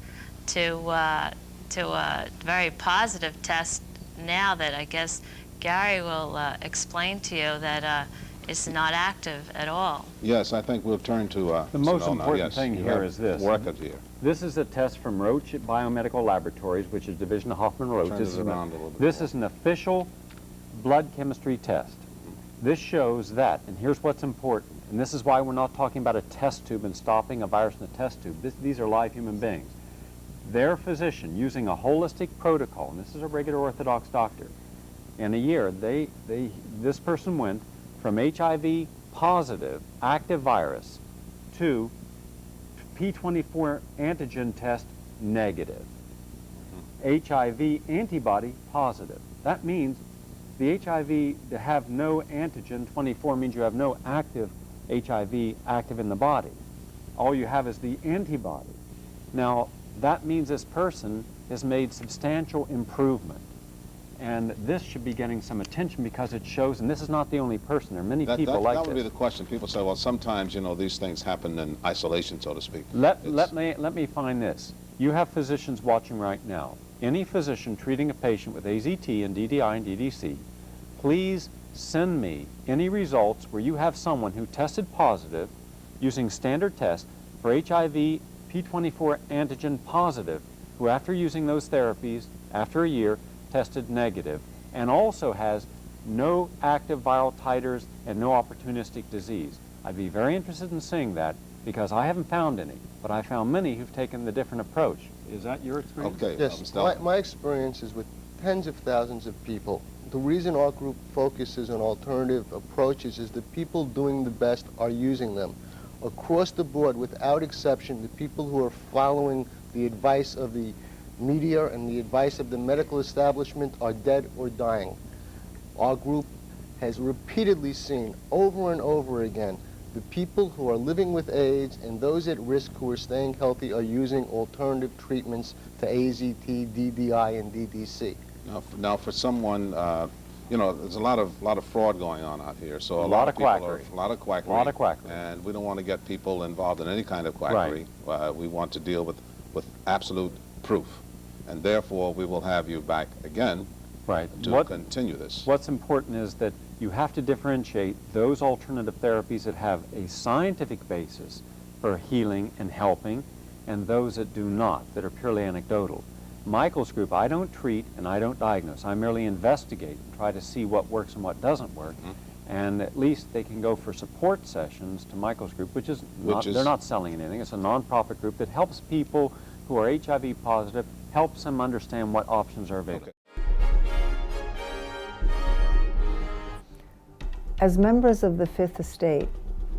to a very positive test now that I guess Gary will explain to you that it's not active at all. Yes, I think we'll turn to the most Mr. important Yes, thing you here have is this. record here. This is a test from Roche Biomedical Laboratories, which is division of Hoffman Roche. Turn it around a little bit This is an official blood chemistry test. This shows that, and here's what's important, and this is why we're not talking about a test tube and stopping a virus in a test tube. These are live human beings. Their physician, using a holistic protocol, and this is a regular Orthodox doctor, in a year, this person went from HIV positive active virus to P24 antigen test negative, HIV antibody positive. That means the HIV to have no antigen 24 means you have no active HIV active in the body. All you have is the antibody. Now, that means this person has made substantial improvement. And this should be getting some attention because it shows, and this is not the only person, there are many people like this. That would be the question. People say, well, sometimes, you know, these things happen in isolation, so to speak. Let me find this. You have physicians watching right now. Any physician treating a patient with AZT and DDI and DDC, please send me any results where you have someone who tested positive using standard tests for HIV P24 antigen positive, who after using those therapies, after a year, tested negative, and also has no active viral titers and no opportunistic disease. I'd be very interested in seeing that because I haven't found any, but I found many who've taken the different approach. Is that your experience? Okay. Yes, my experience is with tens of thousands of people. The reason our group focuses on alternative approaches is that people doing the best are using them. Across the board, without exception, the people who are following the advice of the media and the advice of the medical establishment are dead or dying. Our group has repeatedly seen over and over again the people who are living with AIDS and those at risk who are staying healthy are using alternative treatments to AZT, DDI, and DDC. Now for someone, you know, there's a lot of fraud going on out here. So a lot of people quackery. a lot of quackery. A lot of quackery. And we don't want to get people involved in any kind of quackery. Right. We want to deal with absolute proof. And therefore, we will have you back again to continue this. What's important is that you have to differentiate those alternative therapies that have a scientific basis for healing and helping and those that do not, that are purely anecdotal. Michael's group, I don't treat and I don't diagnose. I merely investigate and try to see what works and what doesn't work. And at least they can go for support sessions to Michael's group, they're not selling anything. It's a nonprofit group that helps people who are HIV positive, helps them understand what options are available. As members of the Fifth Estate,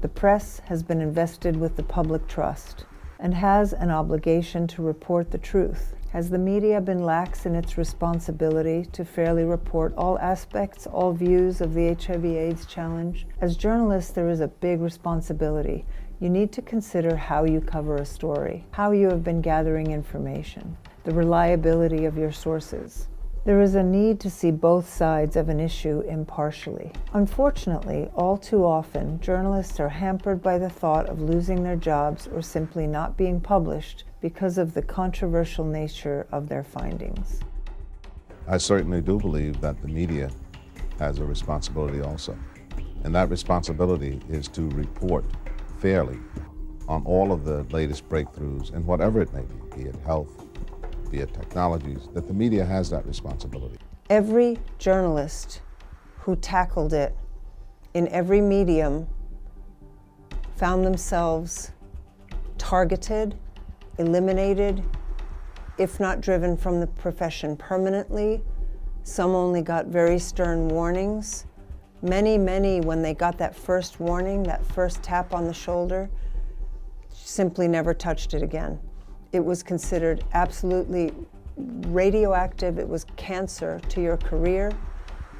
the press has been invested with the public trust and has an obligation to report the truth. Has the media been lax in its responsibility to fairly report all aspects, all views of the HIV/AIDS challenge? As journalists, there is a big responsibility. You need to consider how you cover a story, how you have been gathering information, the reliability of your sources. There is a need to see both sides of an issue impartially. Unfortunately, all too often, journalists are hampered by the thought of losing their jobs or simply not being published because of the controversial nature of their findings. I certainly do believe that the media has a responsibility also. And that responsibility is to report fairly on all of the latest breakthroughs in whatever it may be it health, be it technologies, that the media has that responsibility. Every journalist who tackled it in every medium found themselves targeted, eliminated, if not driven from the profession permanently. Some only got very stern warnings. Many, when they got that first warning, that first tap on the shoulder, simply never touched it again. It was considered absolutely radioactive. It was cancer to your career,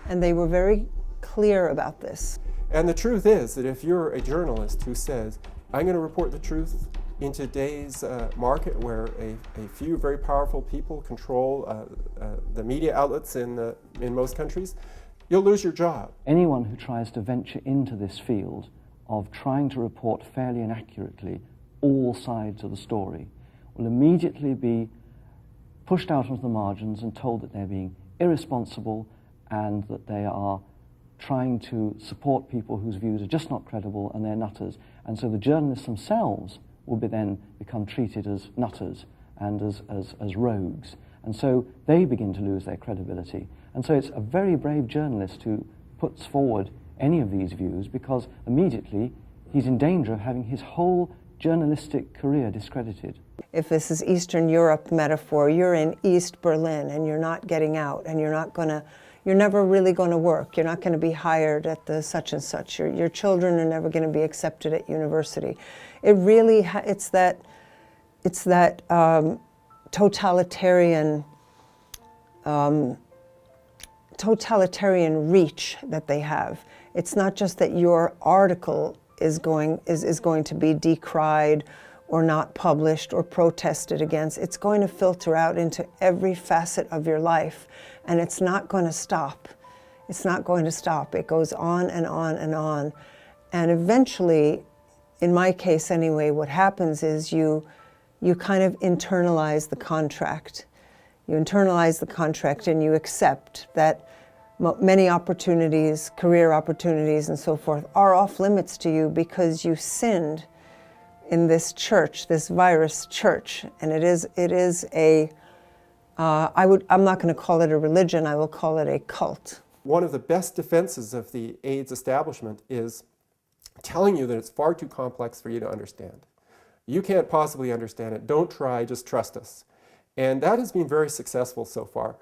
and they were very clear about this. And the truth is that if you're a journalist who says, I'm going to report the truth in today's market where a few very powerful people control the media outlets in most countries, you'll lose your job. Anyone who tries to venture into this field of trying to report fairly and accurately all sides of the story will immediately be pushed out onto the margins and told that they're being irresponsible and that they are trying to support people whose views are just not credible and they're nutters. And so the journalists themselves will then become treated as nutters and as rogues. And so they begin to lose their credibility. And so it's a very brave journalist who puts forward any of these views, because immediately he's in danger of having his whole journalistic career discredited. If this is Eastern Europe metaphor, you're in East Berlin and you're not getting out, and you're never really going to work. You're not going to be hired at the such and such. Your children are never going to be accepted at university. It really, it's that totalitarian reach that they have. It's not just that your article is going to be decried or not published or protested against. It's going to filter out into every facet of your life, and it's not going to stop. It's not going to stop. It goes on and on and on. And eventually, in my case anyway, what happens is you kind of internalize the contract. You internalize the contract and you accept that many opportunities, career opportunities and so forth, are off limits to you because you sinned in this church, this virus church. And it is a, I'm not going to call it a religion, I will call it a cult. One of the best defenses of the AIDS establishment is telling you that it's far too complex for you to understand. You can't possibly understand it. Don't try, just trust us. And that has been very successful so far.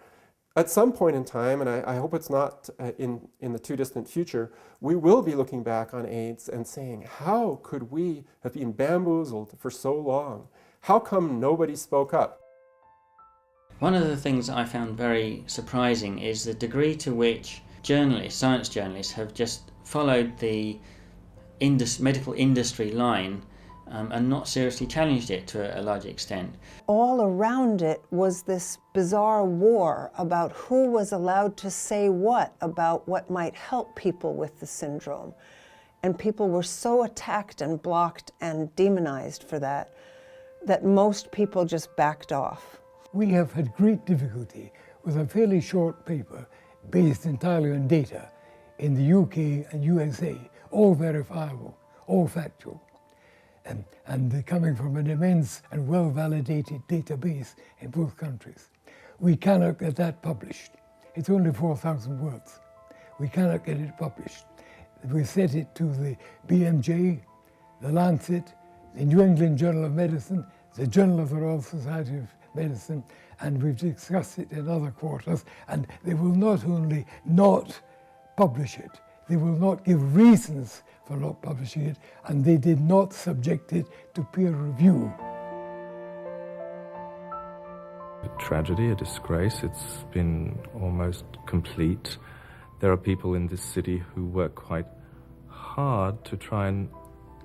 At some point in time, and I hope it's not in the too distant future, we will be looking back on AIDS and saying, how could we have been bamboozled for so long? How come nobody spoke up? One of the things I found very surprising is the degree to which journalists, science journalists, have just followed the medical industry line and not seriously challenged it to a large extent. All around it was this bizarre war about who was allowed to say what about what might help people with the syndrome. And people were so attacked and blocked and demonized for that, that most people just backed off. We have had great difficulty with a fairly short paper based entirely on data in the UK and USA, all verifiable, all factual. And coming from an immense and well-validated database in both countries. We cannot get that published. It's only 4,000 words. We cannot get it published. We sent it to the BMJ, the Lancet, the New England Journal of Medicine, the Journal of the Royal Society of Medicine, and we've discussed it in other quarters, and they will not only not publish it, they will not give reasons for not publishing it, and they did not subject it to peer review. A tragedy, a disgrace. It's been almost complete. There are people in this city who work quite hard to try and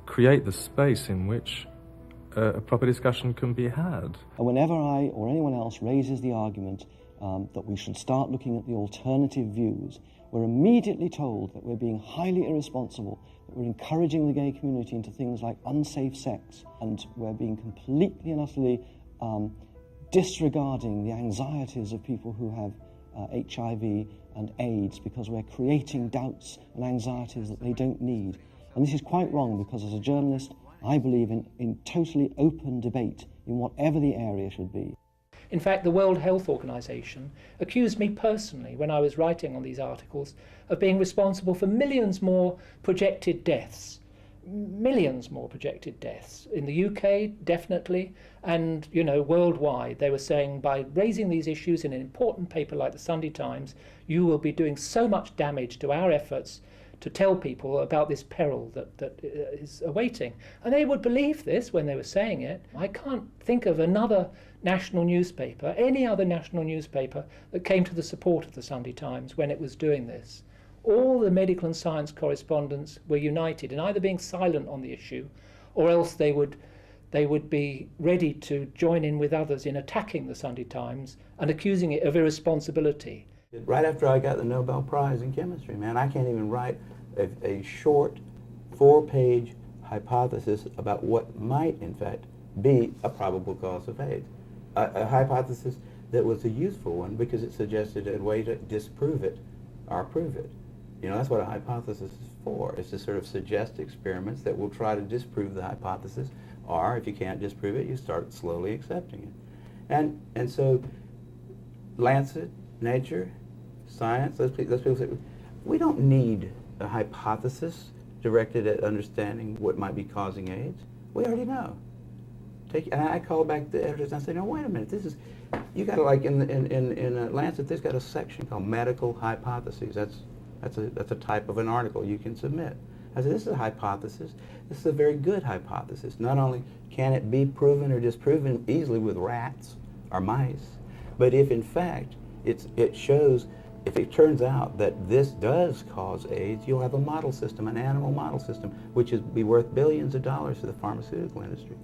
create the space in which a proper discussion can be had. Whenever I or anyone else raises the argument that we should start looking at the alternative views, we're immediately told that we're being highly irresponsible, that we're encouraging the gay community into things like unsafe sex, and we're being completely and utterly disregarding the anxieties of people who have HIV and AIDS, because we're creating doubts and anxieties that they don't need. And this is quite wrong, because as a journalist, I believe in totally open debate in whatever the area should be. In fact, the World Health Organization accused me personally, when I was writing on these articles, of being responsible for millions more projected deaths. Millions more projected deaths. In the UK, definitely, and, you know, worldwide. They were saying, by raising these issues in an important paper like the Sunday Times, you will be doing so much damage to our efforts to tell people about this peril that is awaiting. And they would believe this when they were saying it. I can't think of another national newspaper, any other national newspaper, that came to the support of the Sunday Times when it was doing this. All the medical and science correspondents were united in either being silent on the issue, or else they would be ready to join in with others in attacking the Sunday Times and accusing it of irresponsibility. Right after I got the Nobel Prize in chemistry, man, I can't even write a short 4-page hypothesis about what might, in fact, be a probable cause of AIDS. A hypothesis that was a useful one because it suggested a way to disprove it or prove it. You know, that's what a hypothesis is for, is to sort of suggest experiments that will try to disprove the hypothesis, or if you can't disprove it, you start slowly accepting it. And so Lancet, Nature, Science, those people say, we don't need a hypothesis directed at understanding what might be causing AIDS. We already know. And I call back the editors and I say, no, wait a minute, this is, you got to, like in Lancet, there's got a section called medical hypotheses. That's a type of an article you can submit. I said, this is a hypothesis. This is a very good hypothesis. Not only can it be proven or disproven easily with rats or mice, but if in fact it shows, if it turns out that this does cause AIDS, you'll have a model system, an animal model system, which would be worth billions of dollars to the pharmaceutical industry.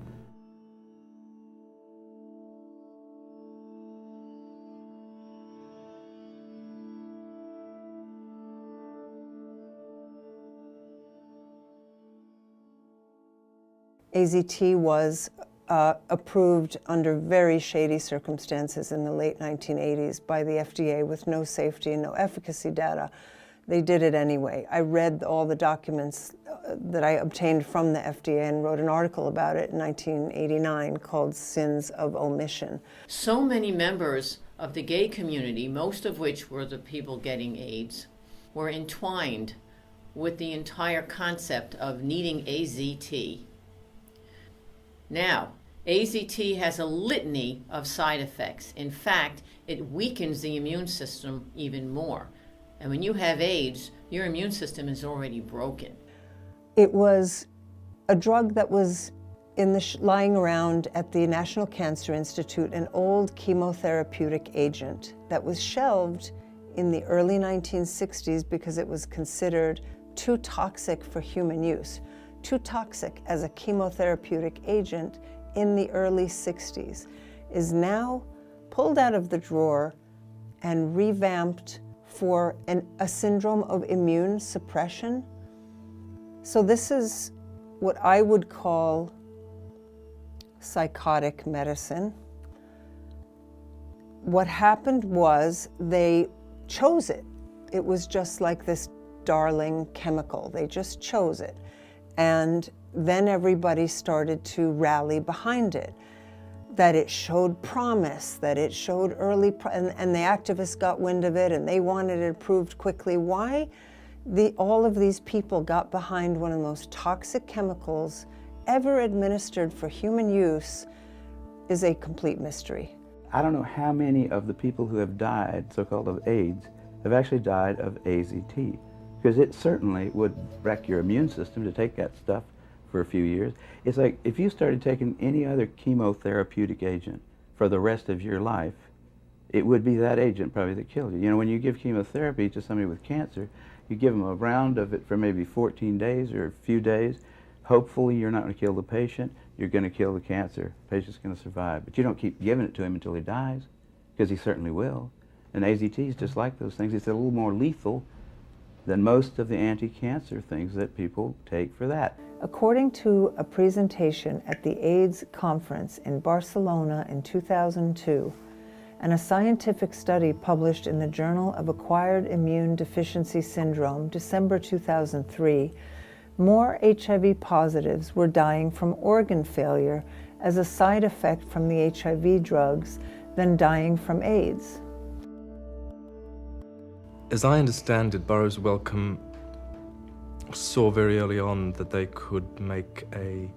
AZT was approved under very shady circumstances in the late 1980s by the FDA with no safety and no efficacy data. They did it anyway. I read all the documents that I obtained from the FDA and wrote an article about it in 1989 called Sins of Omission. So many members of the gay community, most of which were the people getting AIDS, were entwined with the entire concept of needing AZT. Now, AZT has a litany of side effects. In fact, it weakens the immune system even more. And when you have AIDS, your immune system is already broken. It was a drug that was lying around at the National Cancer Institute, an old chemotherapeutic agent that was shelved in the early 1960s because it was considered too toxic for human use. Too toxic as a chemotherapeutic agent in the early 60s, is now pulled out of the drawer and revamped for a syndrome of immune suppression. So this is what I would call psychotic medicine. What happened was they chose it. It was just like this darling chemical. They just chose it. And then everybody started to rally behind it, that it showed promise, that it showed early, and the activists got wind of it and they wanted it approved quickly. Why all of these people got behind one of the most toxic chemicals ever administered for human use is a complete mystery. I don't know how many of the people who have died, so-called of AIDS, have actually died of AZT. Because it certainly would wreck your immune system to take that stuff for a few years. It's like if you started taking any other chemotherapeutic agent for the rest of your life, it would be that agent probably that killed you. You know, when you give chemotherapy to somebody with cancer, you give them a round of it for maybe 14 days or a few days. Hopefully you're not going to kill the patient, you're going to kill the cancer. The patient's going to survive. But you don't keep giving it to him until he dies, because he certainly will. And AZT is just like those things. It's a little more lethal than most of the anti-cancer things that people take for that. According to a presentation at the AIDS conference in Barcelona in 2002, and a scientific study published in the Journal of Acquired Immune Deficiency Syndrome, December 2003, more HIV positives were dying from organ failure as a side effect from the HIV drugs than dying from AIDS. As I understand it, Burroughs Wellcome saw very early on that they could make a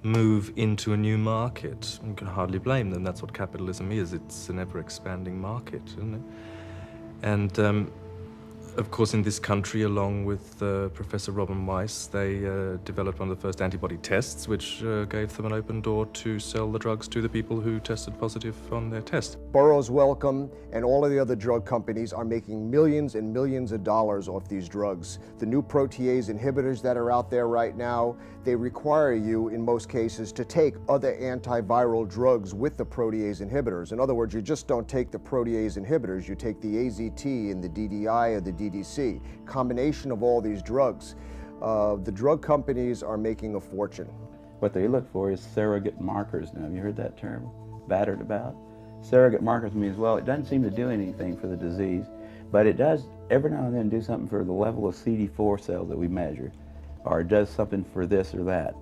move into a new market. You can hardly blame them. That's what capitalism is. It's an ever-expanding market, isn't it? And Of course, in this country, along with Professor Robin Weiss, they developed one of the first antibody tests, which gave them an open door to sell the drugs to the people who tested positive on their test. Burroughs Wellcome and all of the other drug companies are making millions and millions of dollars off these drugs. The new protease inhibitors that are out there right now, they require you, in most cases, to take other antiviral drugs with the protease inhibitors. In other words, you just don't take the protease inhibitors, you take the AZT and the DDI or the DDC, combination of all these drugs. The drug companies are making a fortune. What they look for is surrogate markers. Now, have you heard that term battered about? Surrogate markers means, well, it doesn't seem to do anything for the disease, but it does every now and then do something for the level of CD4 cells that we measure, or it does something for this or that.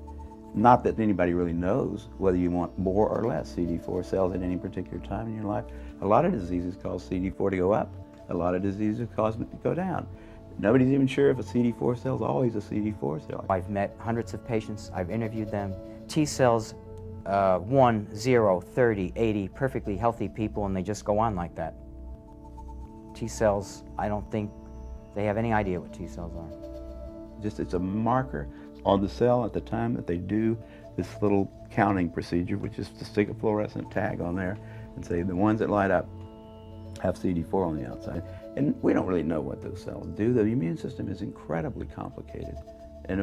Not that anybody really knows whether you want more or less CD4 cells at any particular time in your life. A lot of diseases cause CD4 to go up. A lot of diseases cause it to go down. Nobody's even sure if a CD4 cell is always a CD4 cell. I've met hundreds of patients, I've interviewed them. T cells, 1, 0, 30, 80, perfectly healthy people, and they just go on like that. T cells, I don't think they have any idea what T cells are. Just it's a marker on the cell at the time that they do this little counting procedure, which is to stick a fluorescent tag on there and say the ones that light up have CD4 on the outside. And we don't really know what those cells do. The immune system is incredibly complicated. And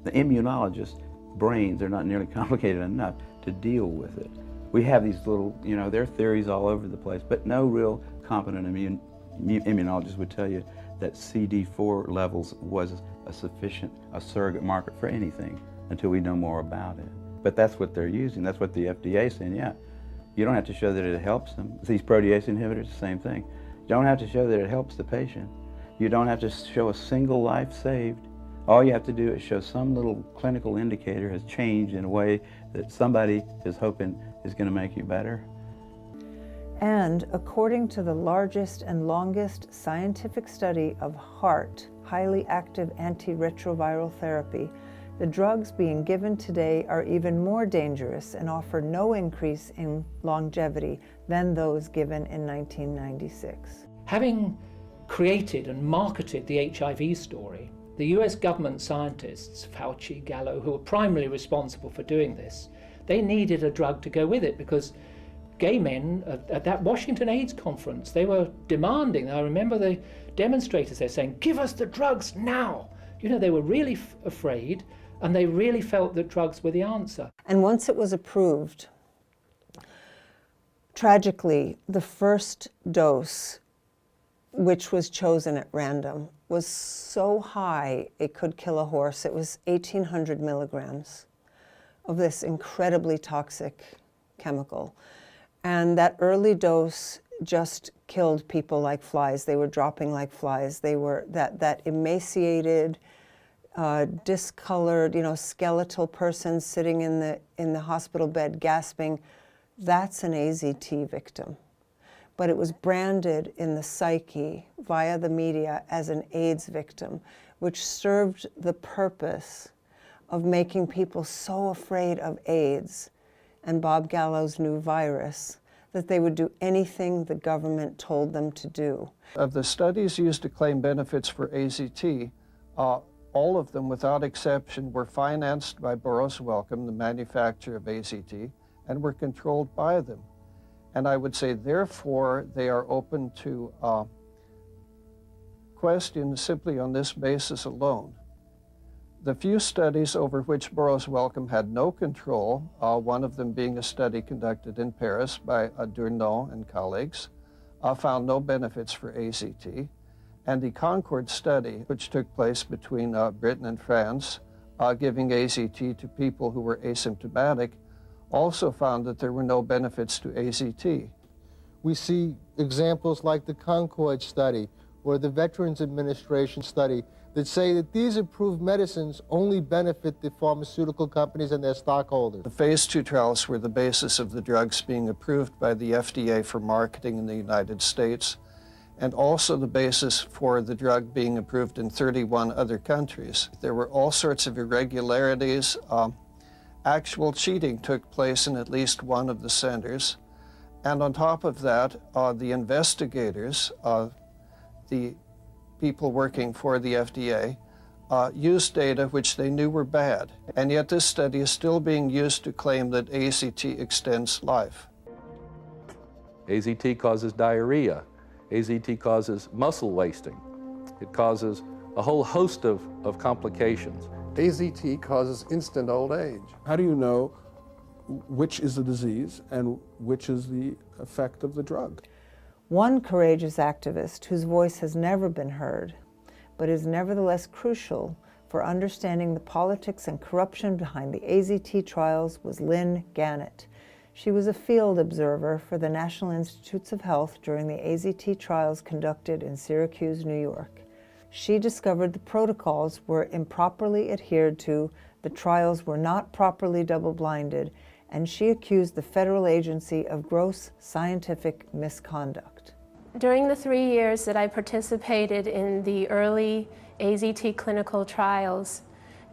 the immunologists' brains are not nearly complicated enough to deal with it. We have these little, there are theories all over the place, but no real competent immunologist would tell you that CD4 levels was a surrogate marker for anything until we know more about it. But that's what they're using. That's what the FDA is saying, yeah. You don't have to show that it helps them. These protease inhibitors, the same thing. You don't have to show that it helps the patient. You don't have to show a single life saved. All you have to do is show some little clinical indicator has changed in a way that somebody is hoping is going to make you better. And according to the largest and longest scientific study of heart, highly active antiretroviral therapy, the drugs being given today are even more dangerous and offer no increase in longevity than those given in 1996. Having created and marketed the HIV story, the US government scientists, Fauci, Gallo, who were primarily responsible for doing this, they needed a drug to go with it because gay men at that Washington AIDS conference, they were demanding, I remember the demonstrators there saying, give us the drugs now. They were really afraid, and they really felt that drugs were the answer. And once it was approved, tragically, the first dose, which was chosen at random, was so high it could kill a horse. It was 1,800 milligrams of this incredibly toxic chemical. And that early dose just killed people like flies. They were dropping like flies. They were that emaciated, discolored, skeletal person sitting in the hospital bed gasping. That's an AZT victim. But it was branded in the psyche via the media as an AIDS victim, which served the purpose of making people so afraid of AIDS and Bob Gallo's new virus that they would do anything the government told them to do. Of the studies used to claim benefits for AZT, all of them, without exception, were financed by Burroughs Wellcome, the manufacturer of AZT, and were controlled by them. And I would say, therefore, they are open to question simply on this basis alone. The few studies over which Burroughs Wellcome had no control, one of them being a study conducted in Paris by Durno and colleagues, found no benefits for AZT. And the Concord study, which took place between Britain and France, giving AZT to people who were asymptomatic, also found that there were no benefits to AZT. We see examples like the Concord study or the Veterans Administration study that say that these approved medicines only benefit the pharmaceutical companies and their stockholders. The phase 2 trials were the basis of the drugs being approved by the FDA for marketing in the United States, and also the basis for the drug being approved in 31 other countries. There were all sorts of irregularities. Actual cheating took place in at least one of the centers. And on top of that, the investigators, the people working for the FDA used data which they knew were bad, and yet this study is still being used to claim that AZT extends life. AZT causes diarrhea. AZT causes muscle wasting. It causes a whole host of complications. AZT causes instant old age. How do you know which is the disease and which is the effect of the drug? One courageous activist whose voice has never been heard, but is nevertheless crucial for understanding the politics and corruption behind the AZT trials was Lynn Gannett. She was a field observer for the National Institutes of Health during the AZT trials conducted in Syracuse, New York. She discovered the protocols were improperly adhered to, the trials were not properly double-blinded, and she accused the federal agency of gross scientific misconduct. During the 3 years that I participated in the early AZT clinical trials,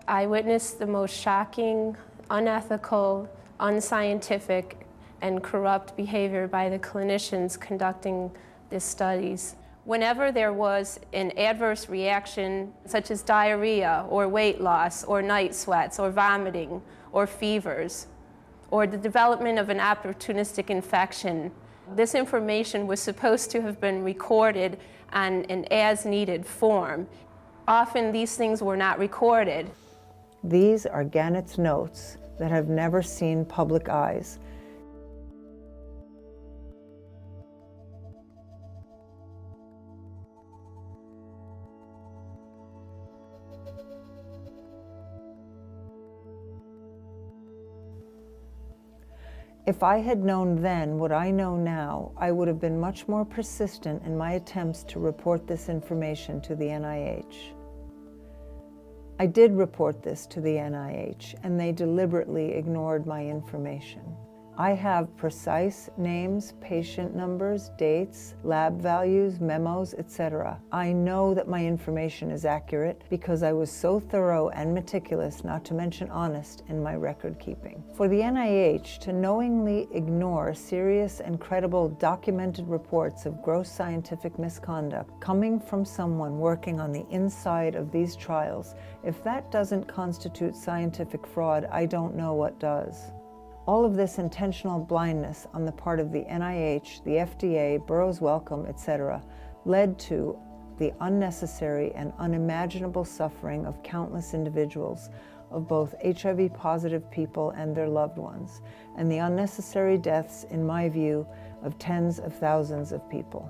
I witnessed the most shocking, unethical, unscientific, and corrupt behavior by the clinicians conducting these studies. Whenever there was an adverse reaction, such as diarrhea, or weight loss, or night sweats, or vomiting, or fevers, or the development of an opportunistic infection, this information was supposed to have been recorded on an as-needed form. Often these things were not recorded. These are Gannett's notes that have never seen public eyes. If I had known then what I know now, I would have been much more persistent in my attempts to report this information to the NIH. I did report this to the NIH, and they deliberately ignored my information. I have precise names, patient numbers, dates, lab values, memos, etc. I know that my information is accurate because I was so thorough and meticulous, not to mention honest, in my record keeping. For the NIH to knowingly ignore serious and credible documented reports of gross scientific misconduct coming from someone working on the inside of these trials, if that doesn't constitute scientific fraud, I don't know what does. All of this intentional blindness on the part of the NIH, the FDA, Burroughs Wellcome, etc., led to the unnecessary and unimaginable suffering of countless individuals, of both HIV-positive people and their loved ones, and the unnecessary deaths, in my view, of tens of thousands of people.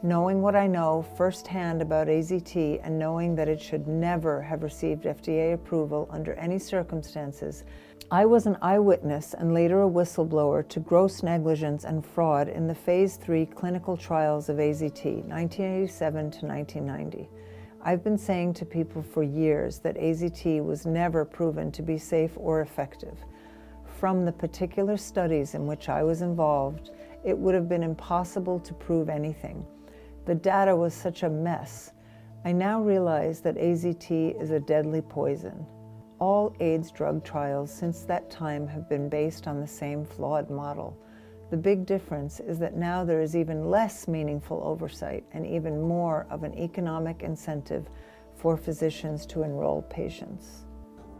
Knowing what I know firsthand about AZT and knowing that it should never have received FDA approval under any circumstances, I was an eyewitness and later a whistleblower to gross negligence and fraud in the Phase 3 clinical trials of AZT, 1987 to 1990. I've been saying to people for years that AZT was never proven to be safe or effective. From the particular studies in which I was involved, it would have been impossible to prove anything. The data was such a mess. I now realize that AZT is a deadly poison. All AIDS drug trials since that time have been based on the same flawed model. The big difference is that now there is even less meaningful oversight and even more of an economic incentive for physicians to enroll patients.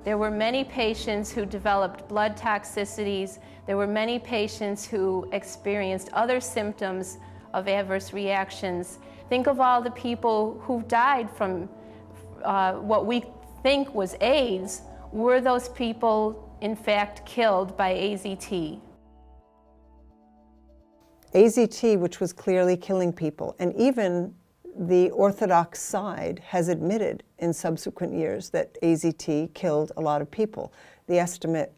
There were many patients who developed blood toxicities. There were many patients who experienced other symptoms of adverse reactions. Think of all the people who died from what we think was AIDS. Were those people, in fact, killed by AZT? AZT, which was clearly killing people, and even the orthodox side has admitted in subsequent years that AZT killed a lot of people. The estimate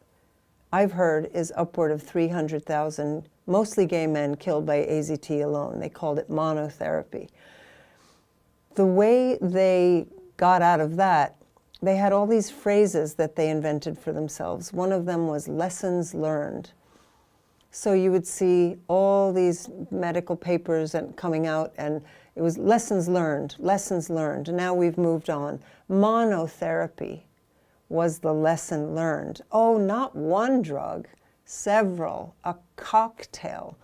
I've heard is upward of 300,000, mostly gay men, killed by AZT alone. They called it monotherapy. The way they got out of that, they had all these phrases that they invented for themselves. One of them was lessons learned. So you would see all these medical papers coming out, and it was lessons learned, and now we've moved on. Monotherapy was the lesson learned. Oh, not one drug, several, a cocktail.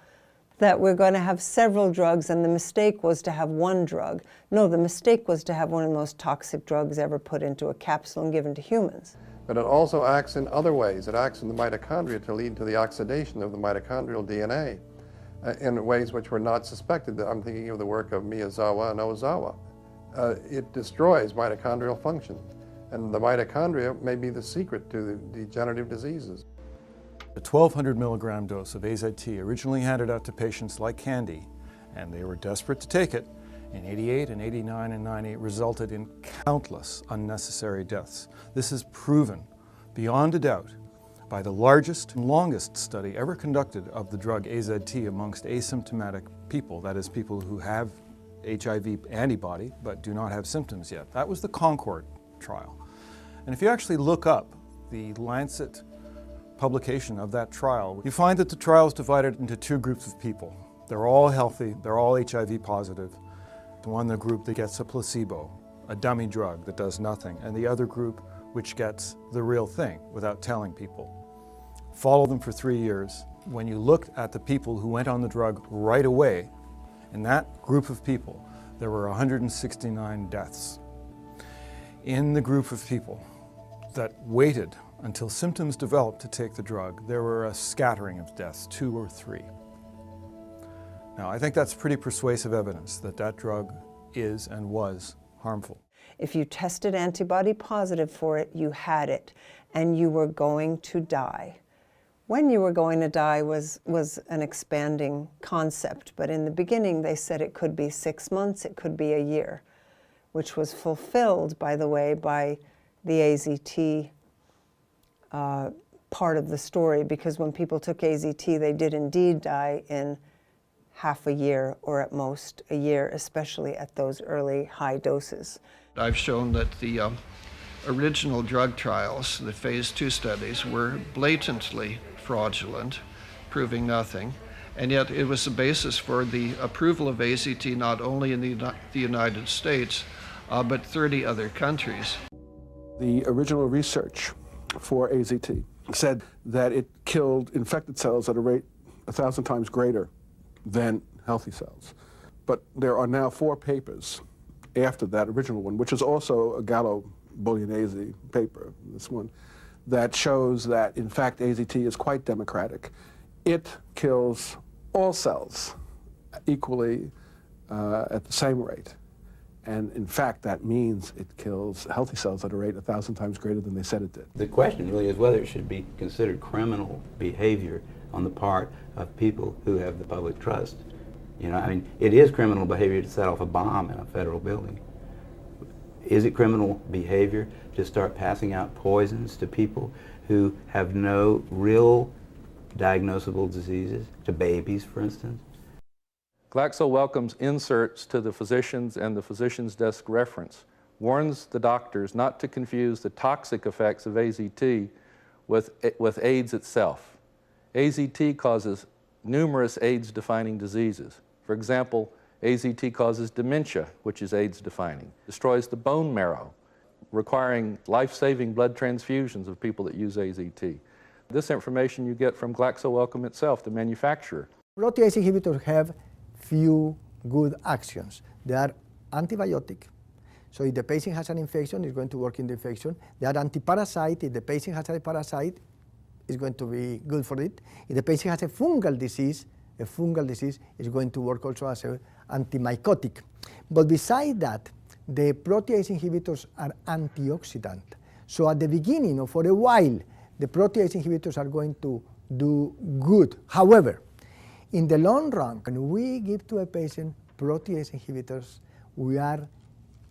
that we're going to have several drugs, and the mistake was to have one drug. No, the mistake was to have one of the most toxic drugs ever put into a capsule and given to humans. But it also acts in other ways. It acts in the mitochondria to lead to the oxidation of the mitochondrial DNA in ways which were not suspected. I'm thinking of the work of Miyazawa and Ozawa. It destroys mitochondrial function, and the mitochondria may be the secret to the degenerative diseases. The 1,200 milligram dose of AZT originally handed out to patients like candy, and they were desperate to take it, in 88 and 89 and 90 resulted in countless unnecessary deaths. This is proven beyond a doubt by the largest and longest study ever conducted of the drug AZT amongst asymptomatic people, that is, people who have HIV antibody but do not have symptoms yet. That was the Concord trial. And if you actually look up the Lancet publication of that trial, you find that the trial is divided into two groups of people. They're all healthy, they're all HIV positive. One, the group that gets a placebo, a dummy drug that does nothing, and the other group which gets the real thing without telling people. Follow them for 3 years. When you looked at the people who went on the drug right away, in that group of people, there were 169 deaths. In the group of people that waited until symptoms developed to take the drug, there were a scattering of deaths, 2 or 3. Now, I think that's pretty persuasive evidence that that drug is and was harmful. If you tested antibody positive for it, you had it, and you were going to die. When you were going to die was an expanding concept, but in the beginning they said it could be 6 months, it could be a year, which was fulfilled, by the way, by the AZT part of the story, because when people took AZT, they did indeed die in half a year or at most a year, especially at those early high doses. I've shown that the original drug trials, the phase 2 studies, were blatantly fraudulent, proving nothing. And yet it was the basis for the approval of AZT not only in the United States, but 30 other countries. The original research for AZT said that it killed infected cells at a rate 1,000 times greater than healthy cells. But there are now 4 papers after that original one, which is also a Gallo-Bolognese paper, this one, that shows that, in fact, AZT is quite democratic. It kills all cells equally at the same rate. And in fact, that means it kills healthy cells at a rate 1,000 times greater than they said it did. The question really is whether it should be considered criminal behavior on the part of people who have the public trust. You know, I mean, it is criminal behavior to set off a bomb in a federal building. Is it criminal behavior to start passing out poisons to people who have no real diagnosable diseases, to babies, for instance? Glaxo welcomes inserts to the physicians and the physician's desk reference, warns the doctors not to confuse the toxic effects of AZT with AIDS itself. AZT causes numerous AIDS-defining diseases. For example, AZT causes dementia, which is AIDS-defining, destroys the bone marrow, requiring life-saving blood transfusions of people that use AZT. This information you get from Glaxo Wellcome itself, the manufacturer. Protease inhibitors have few good actions. They are antibiotic, so if the patient has an infection, it's going to work in the infection. They are antiparasite. If the patient has a parasite, it's going to be good for it. If the patient has a fungal disease is going to work also as an antimycotic. But besides that, the protease inhibitors are antioxidant. So at the beginning or for a while, the protease inhibitors are going to do good. However, in the long run, when we give to a patient protease inhibitors, we are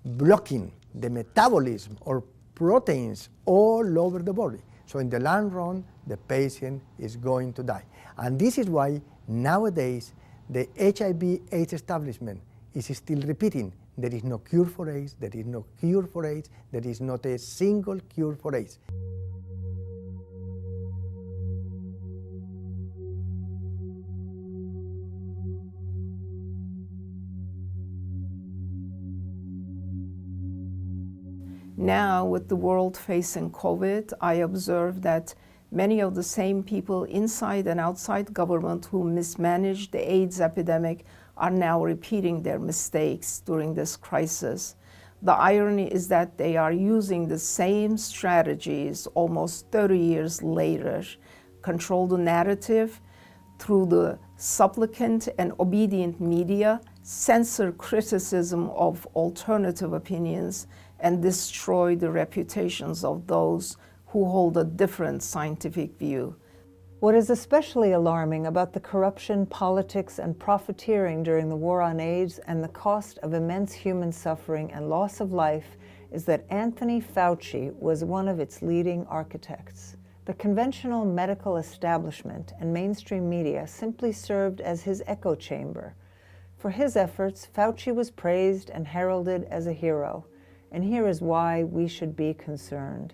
blocking the metabolism or proteins all over the body. So in the long run, the patient is going to die. And this is why nowadays the HIV/AIDS establishment is still repeating, there is no cure for AIDS, there is no cure for AIDS, there is not a single cure for AIDS. Now, with the world facing COVID, I observe that Many of the same people inside and outside government who mismanaged the AIDS epidemic are now repeating their mistakes during this crisis. The irony is that they are using the same strategies almost 30 years later, control the narrative through the supplicant and obedient media, censor criticism of alternative opinions, and destroy the reputations of those who hold a different scientific view. What is especially alarming about the corruption, politics, and profiteering during the war on AIDS and the cost of immense human suffering and loss of life is that Anthony Fauci was one of its leading architects. The conventional medical establishment and mainstream media simply served as his echo chamber. For his efforts, Fauci was praised and heralded as a hero, and here is why we should be concerned.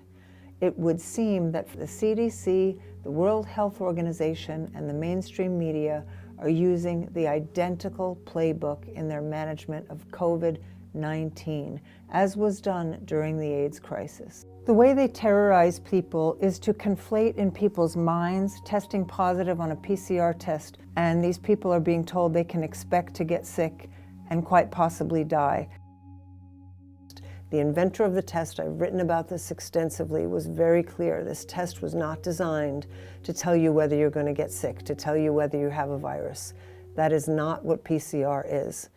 It would seem that the CDC, the World Health Organization, and the mainstream media are using the identical playbook in their management of COVID-19, as was done during the AIDS crisis. The way they terrorize people is to conflate in people's minds testing positive on a PCR test, and these people are being told they can expect to get sick and quite possibly die. The inventor of the test, I've written about this extensively, was very clear. This test was not designed to tell you whether you're going to get sick, to tell you whether you have a virus. That is not what PCR is.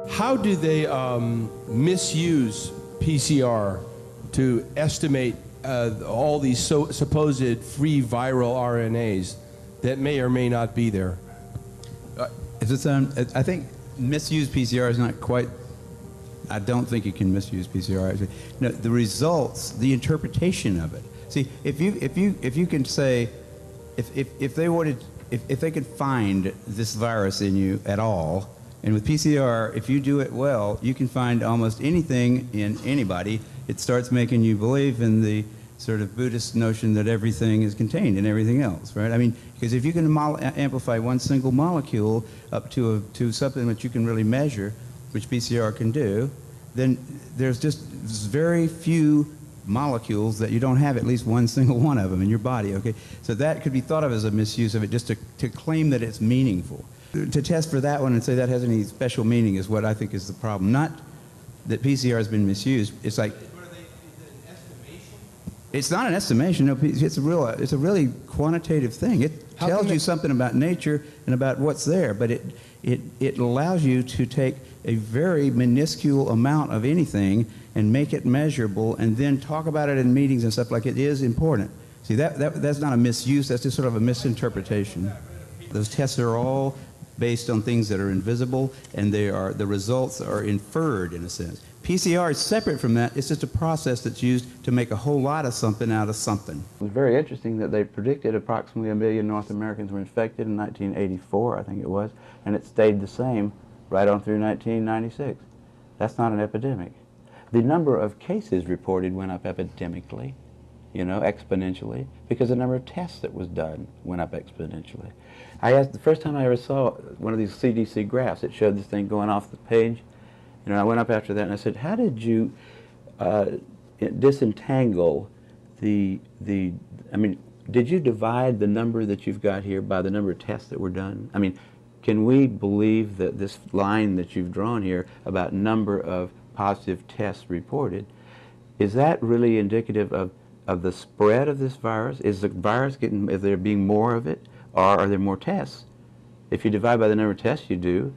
How do they misuse PCR to estimate all these supposed free viral RNAs that may or may not be there? I think misuse PCR is not quite. I don't think you can misuse PCR. No, the results, the interpretation of it. See, if you can say, if they could find this virus in you at all. And with PCR, if you do it well, you can find almost anything in anybody. It starts making you believe in the sort of Buddhist notion that everything is contained in everything else, right? I mean, because if you can amplify one single molecule up to something that you can really measure, which PCR can do, then there's just very few molecules that you don't have at least one single one of them in your body, okay? So that could be thought of as a misuse of it, just to claim that it's meaningful. To test for that one and say that has any special meaning is what I think is the problem. Not that PCR has been misused. It's like, it's not an estimation. No, it's a really quantitative thing. It tells you something about nature and about what's there, but it allows you to take a very minuscule amount of anything and make it measurable, and then talk about it in meetings and stuff like it is important. See, that's not a misuse. That's just sort of a misinterpretation. Those tests are all based on things that are invisible, and the results are inferred in a sense. PCR is separate from that. It's just a process that's used to make a whole lot of something out of something. It was very interesting that they predicted approximately 1 million North Americans were infected in 1984, I think it was, and it stayed the same right on through 1996. That's not an epidemic. The number of cases reported went up epidemically, exponentially, because the number of tests that was done went up exponentially. I asked, the first time I ever saw one of these CDC graphs, it showed this thing going off the page. I went up after that and I said, how did you disentangle did you divide the number that you've got here by the number of tests that were done? I mean, can we believe that this line that you've drawn here about number of positive tests reported, is that really indicative of the spread of this virus? Is the virus is there being more of it? Or are there more tests? If you divide by the number of tests you do,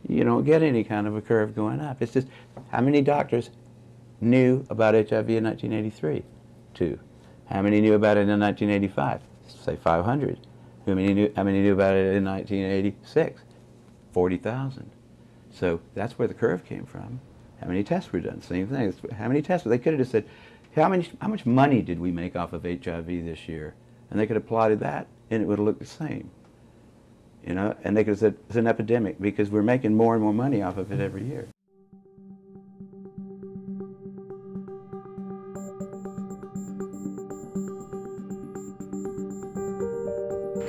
you don't get any kind of a curve going up. It's just, how many doctors knew about HIV in 1983? 2. How many knew about it in 1985? Say 500. How many knew about it in 1986? 40,000. So that's where the curve came from. How many tests were done? Same thing. How many tests? They could have just said, how much money did we make off of HIV this year? and they could have plotted that, and it would have looked the same. You know, and they could have said it's an epidemic because we're making more and more money off of it every year.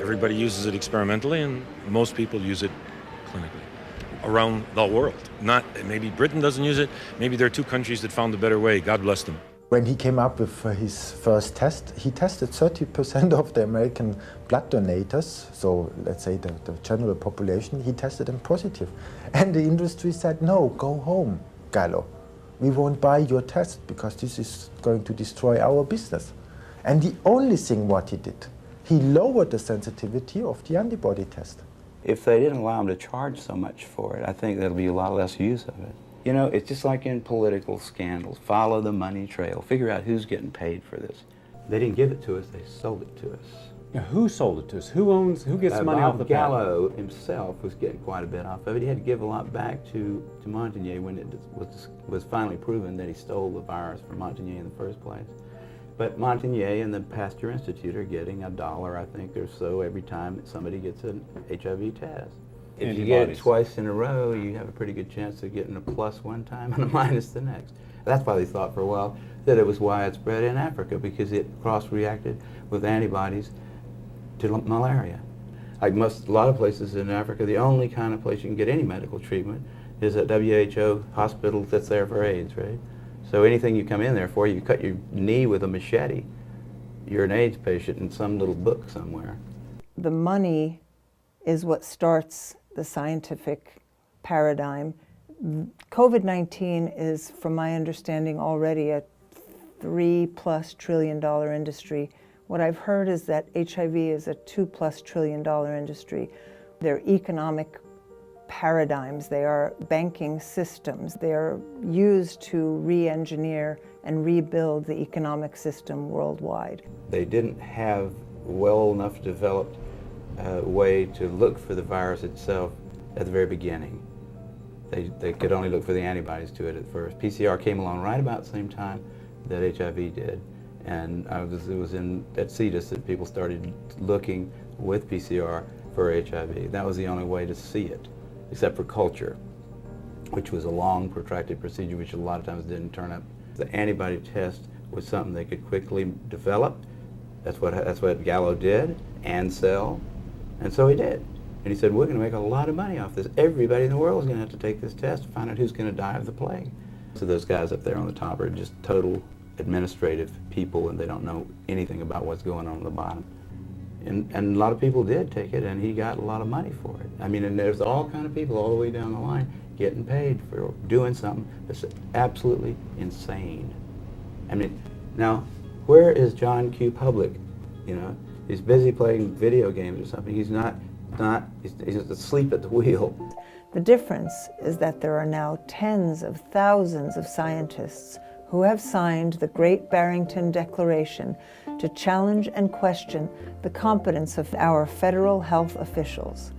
Everybody uses it experimentally, and most people use it clinically around the world. Not, maybe Britain doesn't use it, maybe there are 2 countries that found a better way, God bless them. When he came up with his first test, he tested 30% of the American blood donators, so let's say the general population, he tested them positive. And the industry said, no, go home, Gallo. We won't buy your test because this is going to destroy our business. And the only thing what he did, he lowered the sensitivity of the antibody test. If they didn't allow them to charge so much for it, I think there'll be a lot less use of it. You know, it's just like in political scandals. Follow the money trail. Figure out who's getting paid for this. They didn't give it to us, they sold it to us. Now, who sold it to us? Who gets money off the patent? Gallo himself was getting quite a bit off of it. He had to give a lot back to Montagnier when it was finally proven that he stole the virus from Montagnier in the first place. But Montagnier and the Pasteur Institute are getting $1, I think, or so every time that somebody gets an HIV test. If you get it twice in a row, you have a pretty good chance of getting a plus one time and a minus the next. That's why they thought for a while that it was widespread in Africa, because it cross-reacted with antibodies to malaria. Like a lot of places in Africa, the only kind of place you can get any medical treatment is at WHO hospital that's there for AIDS, right? So anything you come in there for, you cut your knee with a machete, you're an AIDS patient in some little book somewhere. The money is what starts the scientific paradigm. COVID-19 is, from my understanding, already a $3+ trillion industry. What I've heard is that HIV is a $2+ trillion industry. They're economic paradigms, they are banking systems, they are used to re-engineer and rebuild the economic system worldwide. They didn't have well enough developed way to look for the virus itself at the very beginning. They could only look for the antibodies to it at first. PCR came along right about the same time that HIV did, and it was at CETUS that people started looking with PCR for HIV. That was the only way to see it, except for culture, which was a long, protracted procedure which a lot of times didn't turn up. The antibody test was something they could quickly develop. That's what Gallo did, and sell. And so he did. And he said, we're going to make a lot of money off this. Everybody in the world is going to have to take this test to find out who's going to die of the plague. So those guys up there on the top are just total administrative people, and they don't know anything about what's going on the bottom. And a lot of people did take it, and he got a lot of money for it. I mean, and there's all kind of people all the way down the line getting paid for doing something that's absolutely insane. I mean, now, where is John Q. Public? You know, he's busy playing video games or something. He's just asleep at the wheel. The difference is that there are now tens of thousands of scientists who have signed the Great Barrington Declaration to challenge and question the competence of our federal health officials.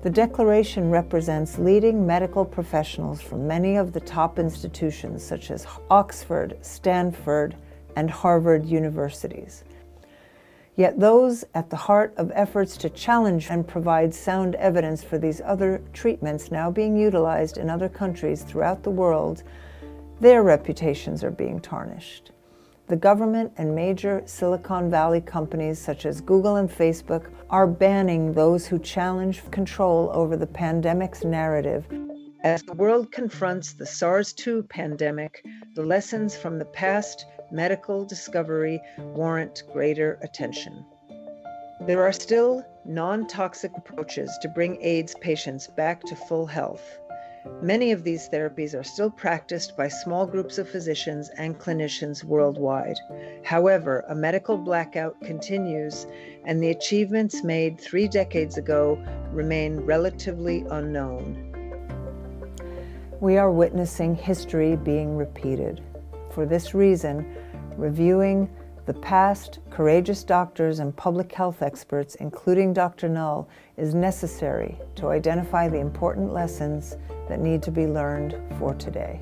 The declaration represents leading medical professionals from many of the top institutions such as Oxford, Stanford, and Harvard universities. Yet those at the heart of efforts to challenge and provide sound evidence for these other treatments now being utilized in other countries throughout the world, their reputations are being tarnished. The government and major Silicon Valley companies such as Google and Facebook are banning those who challenge control over the pandemic's narrative. As the world confronts the SARS-2 pandemic, the lessons from the past medical discovery warrant greater attention. There are still non-toxic approaches to bring AIDS patients back to full health. Many of these therapies are still practiced by small groups of physicians and clinicians worldwide. However, a medical blackout continues, and the achievements made 3 decades ago remain relatively unknown. We are witnessing history being repeated. For this reason, reviewing the past courageous doctors and public health experts, including Dr. Null, is necessary to identify the important lessons that need to be learned for today.